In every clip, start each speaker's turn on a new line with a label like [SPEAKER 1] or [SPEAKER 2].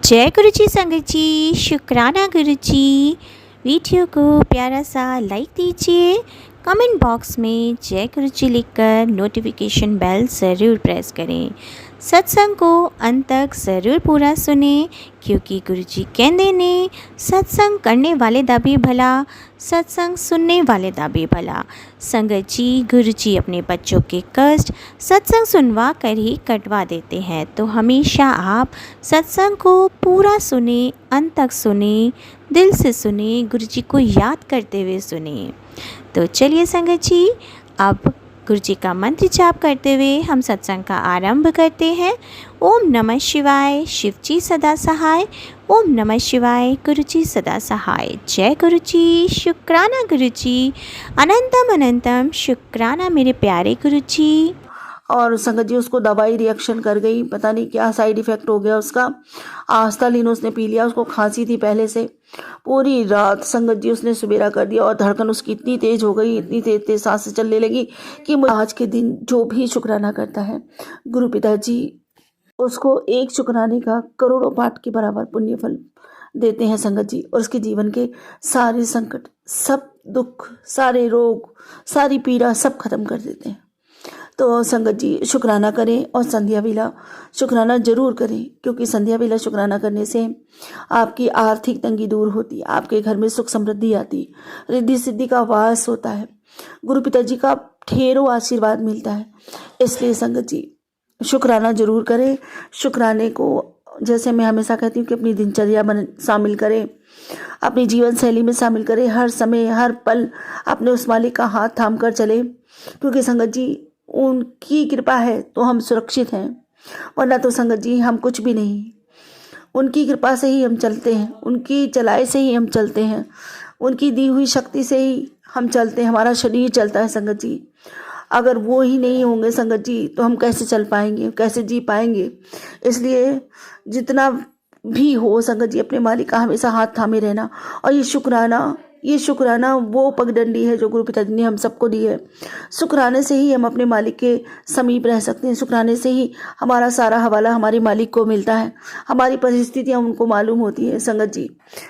[SPEAKER 1] जय गुरु जी संगत जी, शुक्राना गुरु जी। वीडियो को प्यारा सा लाइक दीजिए, कमेंट बॉक्स में जय गुरु जी लिखकर नोटिफिकेशन बेल ज़रूर प्रेस करें। सत्संग को अंत तक ज़रूर पूरा सुने, क्योंकि गुरु जी कहते ने सत्संग करने वाले दा भी भला, सत्संग सुनने वाले दा भी भला। संगत जी, गुरु जी अपने बच्चों के कष्ट सत्संग सुनवा कर ही कटवा देते हैं, तो हमेशा आप सत्संग को पूरा सुने, अंत तक सुने, दिल से सुने, गुरु जी को याद करते हुए सुने। तो चलिए संगत जी, अब गुरु जी का मंत्र जाप करते हुए हम सत्संग का आरंभ करते हैं। ओम नमः शिवाय, शिव जी सदा सहाय। ओम नमः शिवाय, गुरु जी सदा सहाय। जय गुरु जी, शुक्राना गुरु जी, अनंतम अनंतम शुक्राना मेरे प्यारे गुरु जी।
[SPEAKER 2] और संगत जी उसको दवाई रिएक्शन कर गई, पता नहीं क्या साइड इफ़ेक्ट हो गया उसका। आस्तालिन उसने पी लिया, उसको खांसी थी पहले से। पूरी रात संगत जी उसने सुबेरा कर दिया और धड़कन उसकी इतनी तेज हो गई, इतनी तेज तेज सांसें चलने लगी कि आज के दिन जो भी शुक्राना करता है गुरु पिताजी उसको एक शुक्राने का करोड़ों पाठ के बराबर पुण्य फल देते हैं संगत जी। और उसके जीवन के सारे संकट, सब दुख, सारे रोग, सारी पीड़ा सब खत्म कर देते हैं। तो संगत जी शुक्राना करें और संध्या वेला शुक्राना जरूर करें, क्योंकि संध्या वेला शुक्राना करने से आपकी आर्थिक तंगी दूर होती है, आपके घर में सुख समृद्धि आती, रिद्धि सिद्धि का वास होता है, गुरु पिताजी का ढेरों आशीर्वाद मिलता है। इसलिए संगत जी शुक्राना जरूर करें। शुक्राने को जैसे मैं हमेशा कहती हूँ कि अपनी दिनचर्या में शामिल करें, अपनी जीवन शैली में शामिल करें। हर समय हर पल अपने उस मालिक का हाथ थाम कर चले, क्योंकि संगत जी उनकी कृपा है तो हम सुरक्षित हैं, वरना तो संगत जी हम कुछ भी नहीं। उनकी कृपा से ही हम चलते हैं, उनकी चलाए से ही हम चलते हैं, उनकी दी हुई शक्ति से ही हम चलते हैं, हमारा शरीर चलता है संगत जी। अगर वो ही नहीं होंगे संगत जी तो हम कैसे चल पाएंगे, कैसे जी पाएंगे। इसलिए जितना भी हो संगत जी अपने मालिक का हमेशा हाथ थामे रहना। और ये शुक्राना वो पगडंडी है जो गुरु पिताजी ने हम सबको दी है। शुक्राने से ही हम अपने मालिक के समीप रह सकते हैं, शुक्राने से ही हमारा सारा हवाला हमारे मालिक को मिलता है, हमारी परिस्थितियाँ उनको मालूम होती है संगत जी।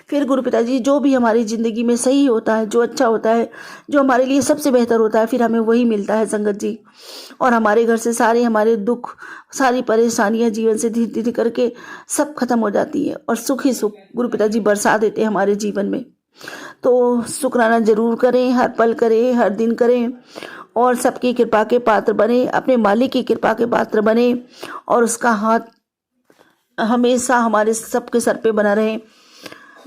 [SPEAKER 2] फिर गुरु पिताजी जो भी हमारी ज़िंदगी में सही होता है, जो अच्छा होता है, जो हमारे लिए सबसे बेहतर होता है, फिर हमें वही मिलता है संगत जी। और हमारे घर से सारे हमारे दुख, सारी परेशानियाँ जीवन से धीरे धीरे करके सब खत्म हो जाती है और सुख ही सुख गुरु पिताजी बरसा देते हैं हमारे जीवन में। तो शुक्राना जरूर करें, हर पल करें, हर दिन करें, और सबकी कृपा के पात्र बने, अपने मालिक की कृपा के पात्र बने, और उसका हाथ हमेशा हमारे सबके सर पे बना रहे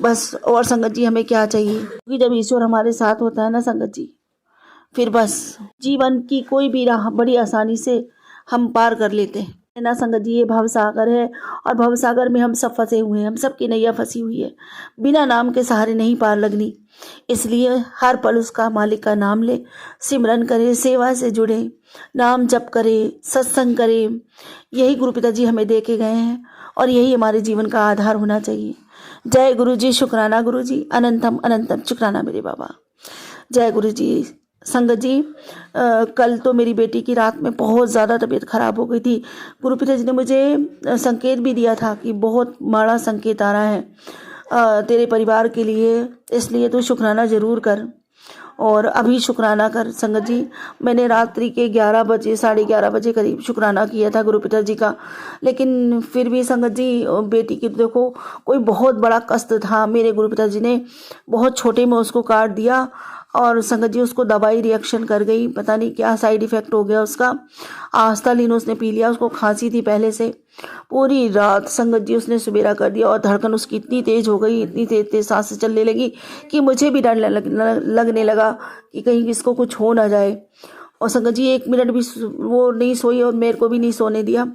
[SPEAKER 2] बस। और संगत जी हमें क्या चाहिए, क्योंकि जब ईश्वर हमारे साथ होता है ना संगत जी, फिर बस जीवन की कोई भी राह बड़ी आसानी से हम पार कर लेते हैं ना संगत जी। ये भवसागर है और भवसागर में हम सब फंसे हुए हैं, हम सब की नैया फंसी हुई है, बिना नाम के सहारे नहीं पार लगनी। इसलिए हर पल उसका मालिक का नाम ले, सिमरन करे, सेवा से जुड़े, नाम जप करे, सत्संग करे। यही गुरु पिताजी हमें दे के गए हैं और यही हमारे जीवन का आधार होना चाहिए। जय गुरु जी, शुक्राना गुरु जी, अनंतम अनंतम शुक्राना मेरे बाबा। जय गुरु जी। संगत जी कल तो मेरी बेटी की रात में बहुत ज़्यादा तबीयत खराब हो गई थी। गुरु पिताजी ने मुझे संकेत भी दिया था कि बहुत बड़ा संकेत आ रहा है तेरे परिवार के लिए, इसलिए तो शुक्राना ज़रूर कर। और अभी शुक्राना कर संगत जी। मैंने रात्रि के 11 बजे, 11:30 बजे करीब शुक्राना किया था गुरु पिताजी का, लेकिन फिर भी संगत जी बेटी की देखो कोई बहुत बड़ा कष्ट था, मेरे गुरु पिताजी ने बहुत छोटे में उसको काट दिया। और संगत जी उसको दवाई रिएक्शन कर गई, पता नहीं क्या साइड इफ़ेक्ट हो गया उसका। आस्तालिन उसने पी लिया, उसको खांसी थी पहले से। पूरी रात संगत जी उसने सुबेरा कर दिया और धड़कन उसकी इतनी तेज हो गई, इतनी तेज तेज सांसें चलने लगी कि मुझे भी डर लगने लगा कि कहीं इसको कुछ हो ना जाए। और संगत जी 1 मिनट भी वो नहीं सोई और मेरे को भी नहीं सोने दिया।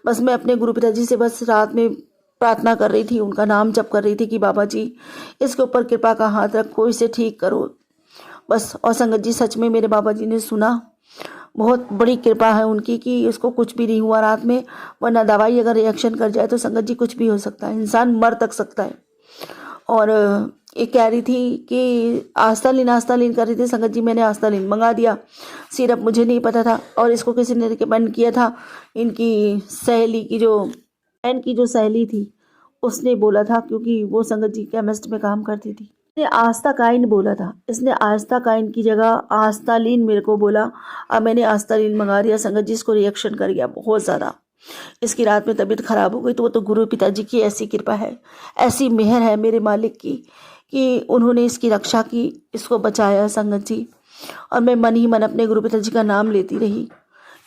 [SPEAKER 2] बस मैं अपने गुरु पिताजी से बस रात में प्रार्थना कर रही थी, उनका नाम जप कर रही थी कि बाबा जी इसके ऊपर कृपा का हाथ रखो, इसे ठीक करो बस। और संगत जी सच में मेरे बाबा जी ने सुना, बहुत बड़ी कृपा है उनकी कि उसको कुछ भी नहीं हुआ रात में, वरना दवाई अगर रिएक्शन कर जाए तो संगत जी कुछ भी हो सकता है, इंसान मर तक सकता है। और ये कह रही थी कि आस्तालिन कर रही थी संगत जी, मैंने आस्तालिन मंगा दिया, सिरप मुझे नहीं पता था और इसको किसी ने रिकमेंड किया था, इनकी सहेली की जो बहन की जो सहेली थी उसने बोला था, क्योंकि वो संगत जी केमिस्ट में काम करती थी। इसने आस्ताकाइन बोला था, इसने आस्ताकाइन की जगह आस्तालीन मेरे को बोला। अब मैंने आस्तालीन मंगा दिया। संगत जी इसको रिएक्शन कर गया बहुत ज़्यादा। इसकी रात में तबीयत खराब हो गई। तो वो तो गुरु पिताजी की ऐसी कृपा है, ऐसी मेहर है मेरे मालिक की कि उन्होंने इसकी रक्षा की, इसको बचाया संगत जी। और मैं मन ही मन अपने गुरु पिताजी का नाम लेती रही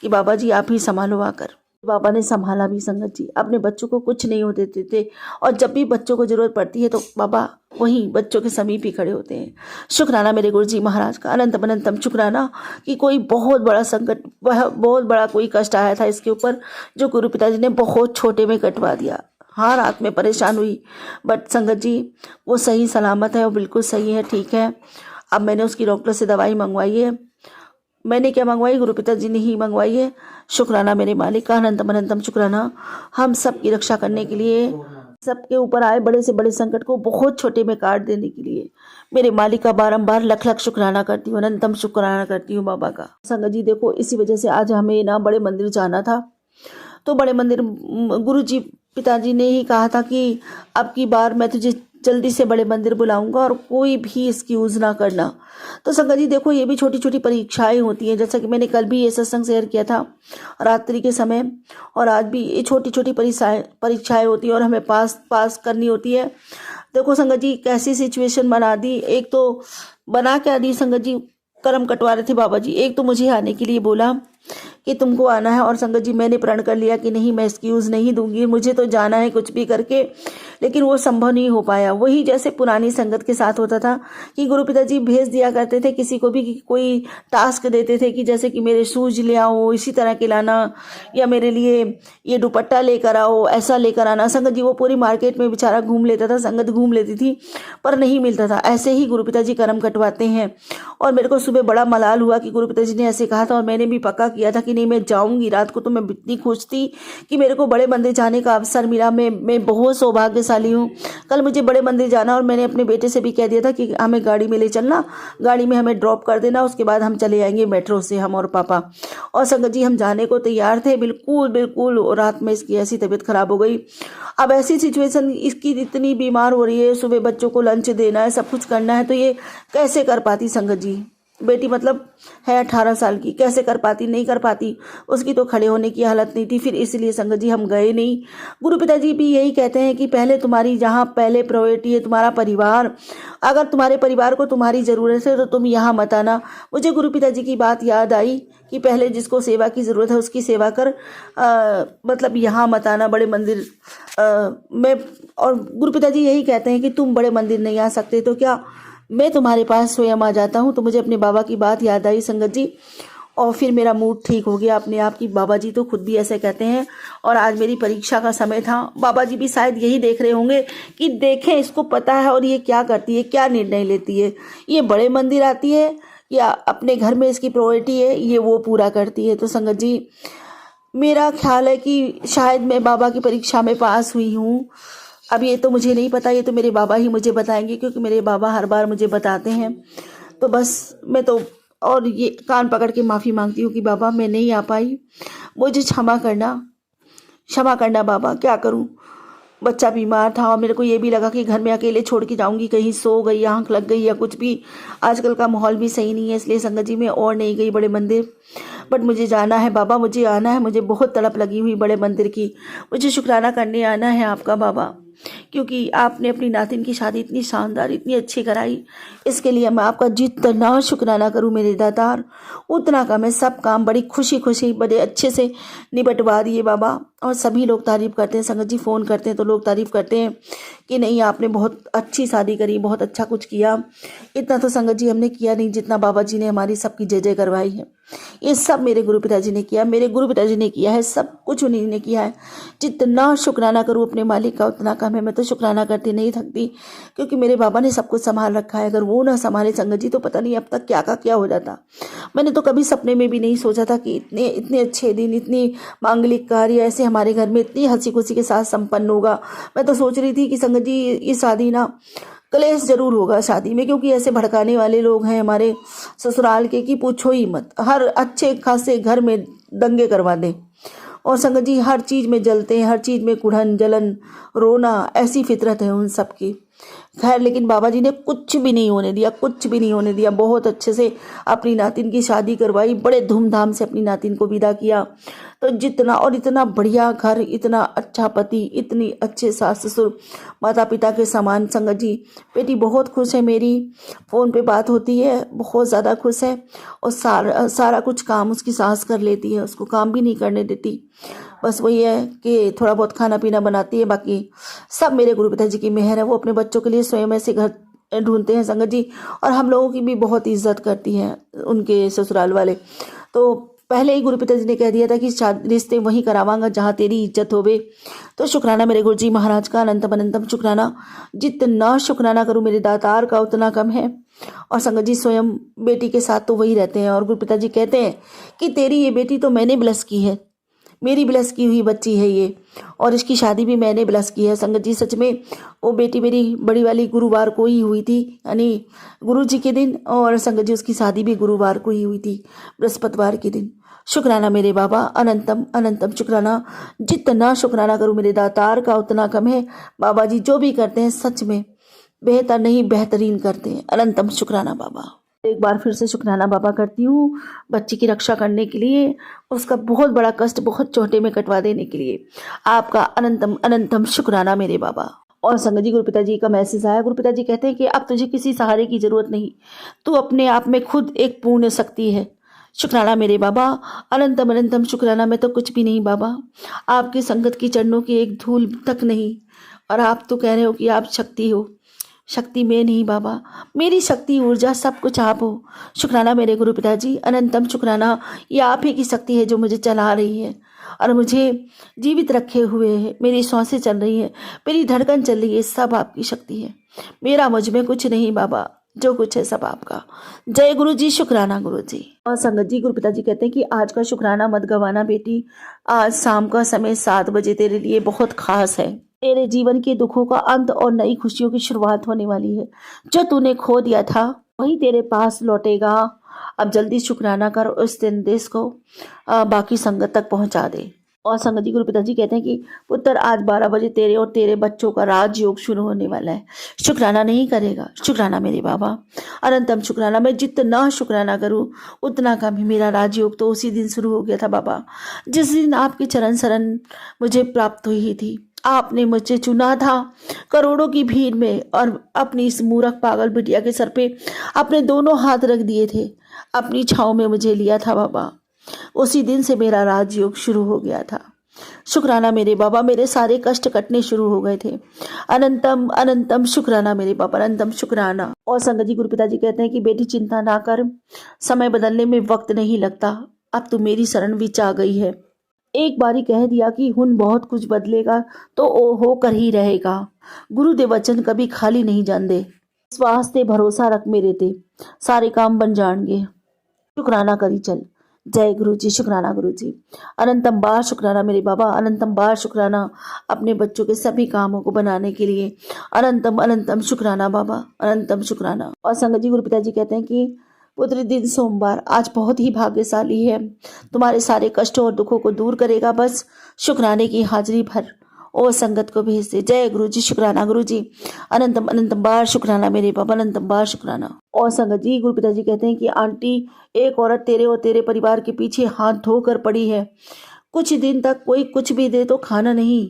[SPEAKER 2] कि बाबा जी आप ही संभालो आकर। बाबा ने संभाला भी संगत जी, अपने बच्चों को कुछ नहीं होते देते थे। और जब भी बच्चों को ज़रूरत पड़ती है तो बाबा वहीं बच्चों के समीप ही खड़े होते हैं। शुक्राना मेरे गुरु जी महाराज का, अनंत अनंतम शुक्राना कि कोई बहुत बड़ा संकट, वह बहुत बड़ा कोई कष्ट आया था इसके ऊपर, जो गुरु पिताजी ने बहुत छोटे में कटवा दिया। हाँ, रात में परेशान हुई, बट संगत जी वो सही सलामत है, वो बिल्कुल सही है, ठीक है। अब मैंने उसकी डॉक्टर से दवाई मंगवाई है। मैंने क्या मंगवाई, गुरु पिताजी ने ही मंगवाई है। शुक्राना मेरे मालिक का, अनंतम अनंतम शुक्राना हम सब की रक्षा करने के लिए, सबके ऊपर आए बड़े से बड़े संकट को बहुत छोटे में काट देने के लिए मेरे मालिक का बारंबार लख लख शुक्राना करती हूँ, अनंतम शुक्राना करती हूँ बाबा का। संगत जी देखो, इसी वजह से आज हमें ना बड़े मंदिर जाना था। तो बड़े मंदिर गुरु जी पिताजी ने ही कहा था कि अब की बार मैं तुझे जल्दी से बड़े मंदिर बुलाऊंगा और कोई भी एक्सक्यूज़ ना करना। तो संगत जी देखो, ये भी छोटी छोटी परीक्षाएं होती हैं, जैसा कि मैंने कल भी ये सत्संग शेयर किया था रात्रि के समय, और आज भी ये छोटी छोटी परीक्षाएं होती हैं और हमें पास करनी होती है। देखो संगत जी कैसी सिचुएशन बना दी, एक तो बना क्या दी संगत जी, कर्म कटवा रहे थे बाबा जी। एक तो मुझे आने के लिए बोला कि तुमको आना है, और संगत जी मैंने प्रण कर लिया कि नहीं, मैं एक्सक्यूज़ नहीं दूंगी, मुझे तो जाना है कुछ भी करके। लेकिन वो संभव नहीं हो पाया। वही जैसे पुरानी संगत के साथ होता था कि गुरु पिताजी भेज दिया करते थे किसी को भी, कि कोई टास्क देते थे कि जैसे कि मेरे शूज ले आओ इसी तरह के लाना, या मेरे लिए ये दुपट्टा लेकर आओ, ऐसा लेकर आना। संगत जी वो पूरी मार्केट में बेचारा घूम लेता था, संगत घूम लेती थी, पर नहीं मिलता था। ऐसे ही गुरु पिताजी कर्म कटवाते हैं। और मेरे को सुबह बड़ा मलाल हुआ कि गुरु पिताजी ने ऐसे कहा था, और मैंने भी पक्का किया था कि नहीं मैं जाऊंगी। रात को तो मैं इतनी खुश थी कि मेरे को बड़े मंदिर जाने का अवसर मिला। मैं बहुत सौभाग्यशाली हूँ। कल मुझे बड़े मंदिर जाना, और मैंने अपने बेटे से भी कह दिया था कि हमें गाड़ी में ले चलना, गाड़ी में हमें ड्रॉप कर देना, उसके बाद हम चले आएंगे मेट्रो से, हम और पापा। और संगत जी हम जाने को तैयार थे, बिल्कुल बिल्कुल। और रात में इसकी ऐसी तबीयत खराब हो गई। अब ऐसी सिचुएशन, इसकी इतनी बीमार हो रही है, सुबह बच्चों को लंच देना है, सब कुछ करना है, तो ये कैसे कर पाती संगत जी। बेटी मतलब है 18 साल की, कैसे कर पाती, नहीं कर पाती। उसकी तो खड़े होने की हालत नहीं थी। फिर इसलिए संगत जी हम गए नहीं। गुरु पिताजी भी यही कहते हैं कि पहले तुम्हारी, जहाँ पहले प्रायोरिटी है तुम्हारा परिवार, अगर तुम्हारे परिवार को तुम्हारी ज़रूरत है तो तुम यहाँ मत आना। मुझे गुरु पिताजी की बात याद आई कि पहले जिसको सेवा की ज़रूरत है उसकी सेवा कर, मतलब यहाँ मत आना बड़े मंदिर में। और गुरु पिताजी यही कहते हैं कि तुम बड़े मंदिर नहीं आ सकते तो क्या मैं तुम्हारे पास स्वयं आ जाता हूँ। तो मुझे अपने बाबा की बात याद आई संगत जी, और फिर मेरा मूड ठीक हो गया अपने आप की। बाबा जी तो खुद भी ऐसे कहते हैं। और आज मेरी परीक्षा का समय था। बाबा जी भी शायद यही देख रहे होंगे कि देखें इसको पता है और ये क्या करती है, क्या निर्णय लेती है, ये बड़े मंदिर आती है या अपने घर में इसकी प्रायोरिटी है, ये वो पूरा करती है। तो संगत जी मेरा ख्याल है कि शायद मैं बाबा की परीक्षा में पास हुई हूँ। अब ये तो मुझे नहीं पता, ये तो मेरे बाबा ही मुझे बताएंगे, क्योंकि मेरे बाबा हर बार मुझे बताते हैं। तो बस मैं तो और ये कान पकड़ के माफ़ी मांगती हूँ कि बाबा मैं नहीं आ पाई, मुझे क्षमा करना बाबा। क्या करूँ, बच्चा बीमार था और मेरे को ये भी लगा कि घर में अकेले छोड़ के जाऊंगी, कहीं सो गई, आँख लग गई या कुछ भी। आजकल का माहौल भी सही नहीं है, इसलिए संगत जी मैं और नहीं गई बड़े मंदिर। बट मुझे जाना है बाबा, मुझे आना है। मुझे बहुत तड़प लगी हुई बड़े मंदिर की। मुझे शुक्राना करने आना है आपका बाबा, क्योंकि आपने अपनी नातिन की शादी इतनी शानदार, इतनी अच्छी कराई। इसके लिए मैं आपका जितना शुक्राना करूं मेरे दातार, उतना का मैं सब काम बड़ी खुशी खुशी बड़े अच्छे से निपटवा दिए बाबा। और सभी लोग तारीफ़ करते हैं संगत जी, फ़ोन करते हैं तो लोग तारीफ़ करते हैं कि नहीं आपने बहुत अच्छी शादी करी, बहुत अच्छा कुछ किया। इतना तो संगत जी हमने किया नहीं जितना बाबा जी ने हमारी सबकी जय जय करवाई है। ये सब मेरे गुरु पिताजी ने किया, मेरे गुरु पिताजी ने किया है, सब कुछ उन्हीं ने किया है। जितना शुक्राना करूँ अपने मालिक का उतना कम है। मैं तो शुक्राना करती नहीं थकती, क्योंकि मेरे बाबा ने सब कुछ संभाल रखा है। अगर वो ना संभाले संगत जी तो पता नहीं अब तक क्या का क्या हो जाता। मैंने तो कभी सपने में भी नहीं सोचा था कि इतने अच्छे दिन, इतनी मांगलिक कार्य ऐसे हमारे घर में इतनी हंसी खुशी के साथ संपन्न होगा। मैं तो सोच रही थी कि संगत जी ये शादी ना कलेश जरूर होगा शादी में, क्योंकि ऐसे भड़काने वाले लोग हैं हमारे ससुराल के कि पूछो ही मत। हर अच्छे खासे घर में दंगे करवा दें। और संगत जी हर चीज़ में जलते हैं, हर चीज़ में कुढ़न जलन रोना, ऐसी फितरत है उन सब की। खैर लेकिन बाबा जी ने कुछ भी नहीं होने दिया, कुछ भी नहीं होने दिया। बहुत अच्छे से अपनी नातिन की शादी करवाई, बड़े धूमधाम से अपनी नातिन को विदा किया। तो जितना और इतना बढ़िया घर, इतना अच्छा पति, इतनी अच्छे सास ससुर, माता पिता के समान। संगत जी बेटी बहुत खुश है मेरी, फ़ोन पे बात होती है, बहुत ज़्यादा खुश है। और सारा कुछ काम उसकी सास कर लेती है, उसको काम भी नहीं करने देती। बस वही है कि थोड़ा बहुत खाना पीना बनाती है, बाकी सब मेरे गुरु पिताजी की मेहर है। वो अपने बच्चों के लिए स्वयं ऐसे घर ढूंढते हैं संगत जी, और हम लोगों की भी बहुत इज्जत करती हैं उनके ससुराल वाले। तो पहले ही गुरु पिताजी ने कह दिया था कि रिश्ते वहीं करावांगा जहाँ तेरी इज्जत होवे। तो शुक्राना मेरे गुरु जी महाराज का, अनंतम अनंतम शुक्राना। जितना शुक्राना करूँ मेरे दातार का उतना कम है। और संगत जी स्वयं बेटी के साथ तो वही रहते हैं, और गुरु पिताजी कहते हैं कि तेरी ये बेटी तो मैंने ब्लेस की है, मेरी ब्लेस की हुई बच्ची है ये, और इसकी शादी भी मैंने ब्लेस की है। संगत जी सच में वो बेटी मेरी बड़ी वाली गुरुवार को ही हुई थी, यानी गुरु जी के दिन, और संगत जी उसकी शादी भी गुरुवार को ही हुई थी, बृहस्पतिवार के दिन। शुक्राना मेरे बाबा, अनंतम अनंतम शुक्राना। जितना शुक्राना करूँ मेरे दातार का उतना कम है। बाबा जी जो भी करते हैं सच में बेहतर नहीं बेहतरीन करते हैं। अनंतम शुक्राना बाबा। एक बार फिर से शुक्राना बाबा करती हूँ बच्ची की रक्षा करने के लिए, उसका बहुत बड़ा कष्ट बहुत छोटे में कटवा देने के लिए। आपका अनंतम अनंतम शुक्राना मेरे बाबा। और संगत जी गुरु पिताजी का मैसेज आया। गुरु पिताजी कहते हैं कि अब तुझे किसी सहारे की जरूरत नहीं, तू अपने आप में खुद एक पूर्ण शक्ति है। शुक्राना मेरे बाबा, अनंतम अनंतम शुक्राना। मैं तो कुछ भी नहीं बाबा, आपकी संगत की चरणों की एक धूल तक नहीं, और आप तो कह रहे हो कि आप शक्ति हो। शक्ति में नहीं बाबा, मेरी शक्ति ऊर्जा सब कुछ आप हो। शुक्राना मेरे गुरु पिताजी, अनंतम शुक्राना। ये आप ही की शक्ति है जो मुझे चला रही है और मुझे जीवित रखे हुए है। मेरी सांसें चल रही है, मेरी धड़कन चल रही है, सब आपकी शक्ति है। मेरा मुझ में कुछ नहीं बाबा, जो कुछ है सब आपका। जय गुरु जी, शुक्राना गुरु जी। और संगत जी गुरु पिताजी कहते हैं कि आज का शुक्राना मत गवाना बेटी। आज शाम का समय 7 बजे तेरे लिए बहुत खास है। तेरे जीवन के दुखों का अंत और नई खुशियों की शुरुआत होने वाली है। जो तूने खो दिया था वही तेरे पास लौटेगा। अब जल्दी शुक्राना कर, उस संदेश को बाकी संगत तक पहुंचा दे। और संगत जी गुरु पिताजी कहते हैं कि पुत्र आज 12 बजे तेरे और तेरे बच्चों का राजयोग शुरू होने वाला है। शुक्राना नहीं करेगा। शुक्राना मेरे बाबा, अनंतम शुक्राना। मैं जितना शुक्राना करूं उतना कम ही। मेरा राजयोग तो उसी दिन शुरू हो गया था बाबा, जिस दिन आपकी चरण शरण मुझे प्राप्त हुई थी। आपने मुझे चुना था करोड़ों की भीड़ में, और अपनी इस मूर्ख पागल बिटिया के सर पे अपने दोनों हाथ रख दिए थे, अपनी छाँव में मुझे लिया था बाबा। उसी दिन से मेरा राजयोग शुरू हो गया था। शुक्राना मेरे बाबा, मेरे सारे कष्ट कटने शुरू हो गए थे। अनंतम अनंतम शुक्राना मेरे बाबा, अनंतम शुक्राना। और संगत जी गुरु पिताजी कहते हैं कि बेटी चिंता ना कर, समय बदलने में वक्त नहीं लगता। अब तू मेरी शरण विच आ गई है। एक बारी कह दिया कि हुन बहुत कुछ बदलेगा तो ओ हो कर ही रहेगा। गुरुदेव वचन कभी खाली नहीं जान-दे। विश्वास ते भरोसा रख मेरे ते, सारे काम बन जाएंगे। शुक्राना करी चल। जय गुरु जी, शुक्राना गुरु जी। अनंतम बार शुक्राना मेरे बाबा, अनंतम बार शुक्राना अपने बच्चों के सभी कामों को बनाने के लिए। अनंतम अनंतम शुक्राना बाबा, अनंतम शुक्राना। और संगत जी गुरु पिताजी कहते हैं कि पुत्री दिन सोमवार आज बहुत ही भाग्यशाली है, तुम्हारे सारे कष्टों और दुखों को दूर करेगा। बस शुक्राने की हाजिरी भर और संगत को भेज दे। जय गुरु जी, शुक्राना गुरु जी। अनंतम अनंतम बार शुक्राना मेरे बाबा, अनंतम बार शुक्राना। और संगत जी गुरु पिताजी कहते हैं कि आंटी एक औरत तेरे और तेरे परिवार के पीछे हाथ धोकर पड़ी है। कुछ दिन तक कोई कुछ भी दे तो खाना नहीं,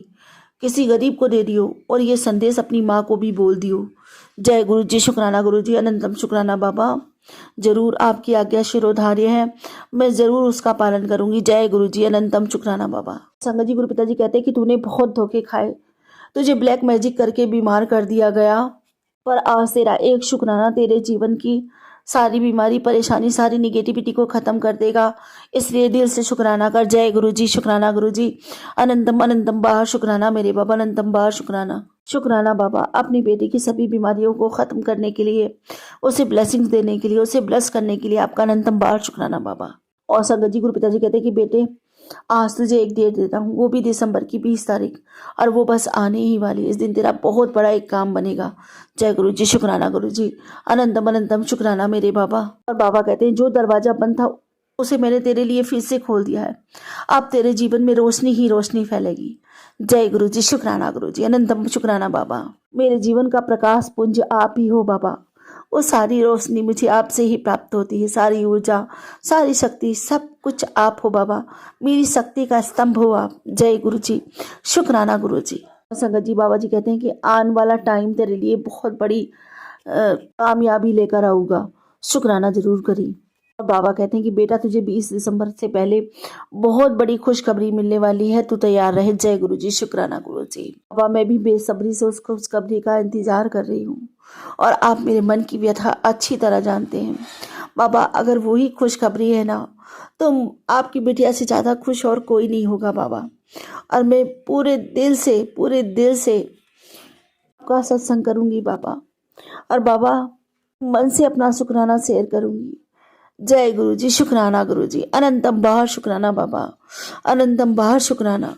[SPEAKER 2] किसी गरीब को दे दियो, और ये संदेश अपनी माँ को भी बोल दियो। जय गुरु जी, शुक्राना गुरु जी, अनंतम शुक्राना बाबा। जरूर आपकी आज्ञा शिरोधार्य है, मैं जरूर उसका पालन करूंगी। जय गुरु जी, अनंतम शुक्राना बाबा। संगत जी गुरु पिताजी कहते हैं कि तूने बहुत धोखे खाए, तुझे ब्लैक मैजिक करके बीमार कर दिया गया, पर आज तेरा एक शुक्राना तेरे जीवन की सारी बीमारी परेशानी सारी निगेटिविटी को खत्म कर देगा। इसलिए दिल से शुक्राना कर। जय गुरु जी, शुक्राना गुरु जी। अनंतम अनंतम बार शुक्राना मेरे बाबा, अनंतम बार शुक्राना। शुक्राना बाबा अपनी बेटी की सभी बीमारियों को खत्म करने के लिए, उसे ब्लेसिंग्स देने के लिए, उसे ब्लेस करने के लिए आपका अनंतम बार शुक्राना बाबा। और संगत जी गुरु पिताजी कहते हैं कि बेटे आज तुझे एक डेट देता हूँ, वो भी दिसंबर की 20 तारीख, और वो बस आने ही वाली। इस दिन तेरा बहुत बड़ा एक काम बनेगा। जय गुरु जी, शुक्राना गुरु जी। अनंतम अनंतम शुक्राना मेरे बाबा। और बाबा कहते हैं जो दरवाजा बंद था उसे मैंने तेरे लिए फिर से खोल दिया है। अब तेरे जीवन में रोशनी ही रोशनी फैलेगी। जय गुरु जी, शुक्राना गुरु जी, अनंतम शुक्राना बाबा। मेरे जीवन का प्रकाश पुंज आप ही हो बाबा। वो सारी रोशनी मुझे आपसे ही प्राप्त होती है, सारी ऊर्जा, सारी शक्ति, सब कुछ आप हो बाबा। मेरी शक्ति का स्तंभ हो आप। जय गुरु जी, शुक्राना गुरु जी। संगत जी, बाबा जी कहते हैं कि आने वाला टाइम तेरे लिए बहुत बड़ी कामयाबी लेकर आऊँगा, शुक्राना जरूर करी। और बाबा कहते हैं कि बेटा, तुझे 20 दिसंबर से पहले बहुत बड़ी खुशखबरी मिलने वाली है, तू तैयार रहे। जय गुरु जी, शुक्राना गुरु जी। बाबा, मैं भी बेसब्री से उस खुशखबरी का इंतजार कर रही हूँ और आप मेरे मन की व्यथा अच्छी तरह जानते हैं बाबा। अगर वही खुशखबरी है ना, तो आपकी बिटिया से ज़्यादा खुश और कोई नहीं होगा बाबा। और मैं पूरे दिल से आपका सत्संग करूँगी बाबा। और बाबा, मन से अपना शुक्राना शेयर करूँगी। जय गुरु जी, शुक्राना गुरु जी, अनंतम बाहर शुक्राना बाबा, अनंतम बाहर शुक्राना।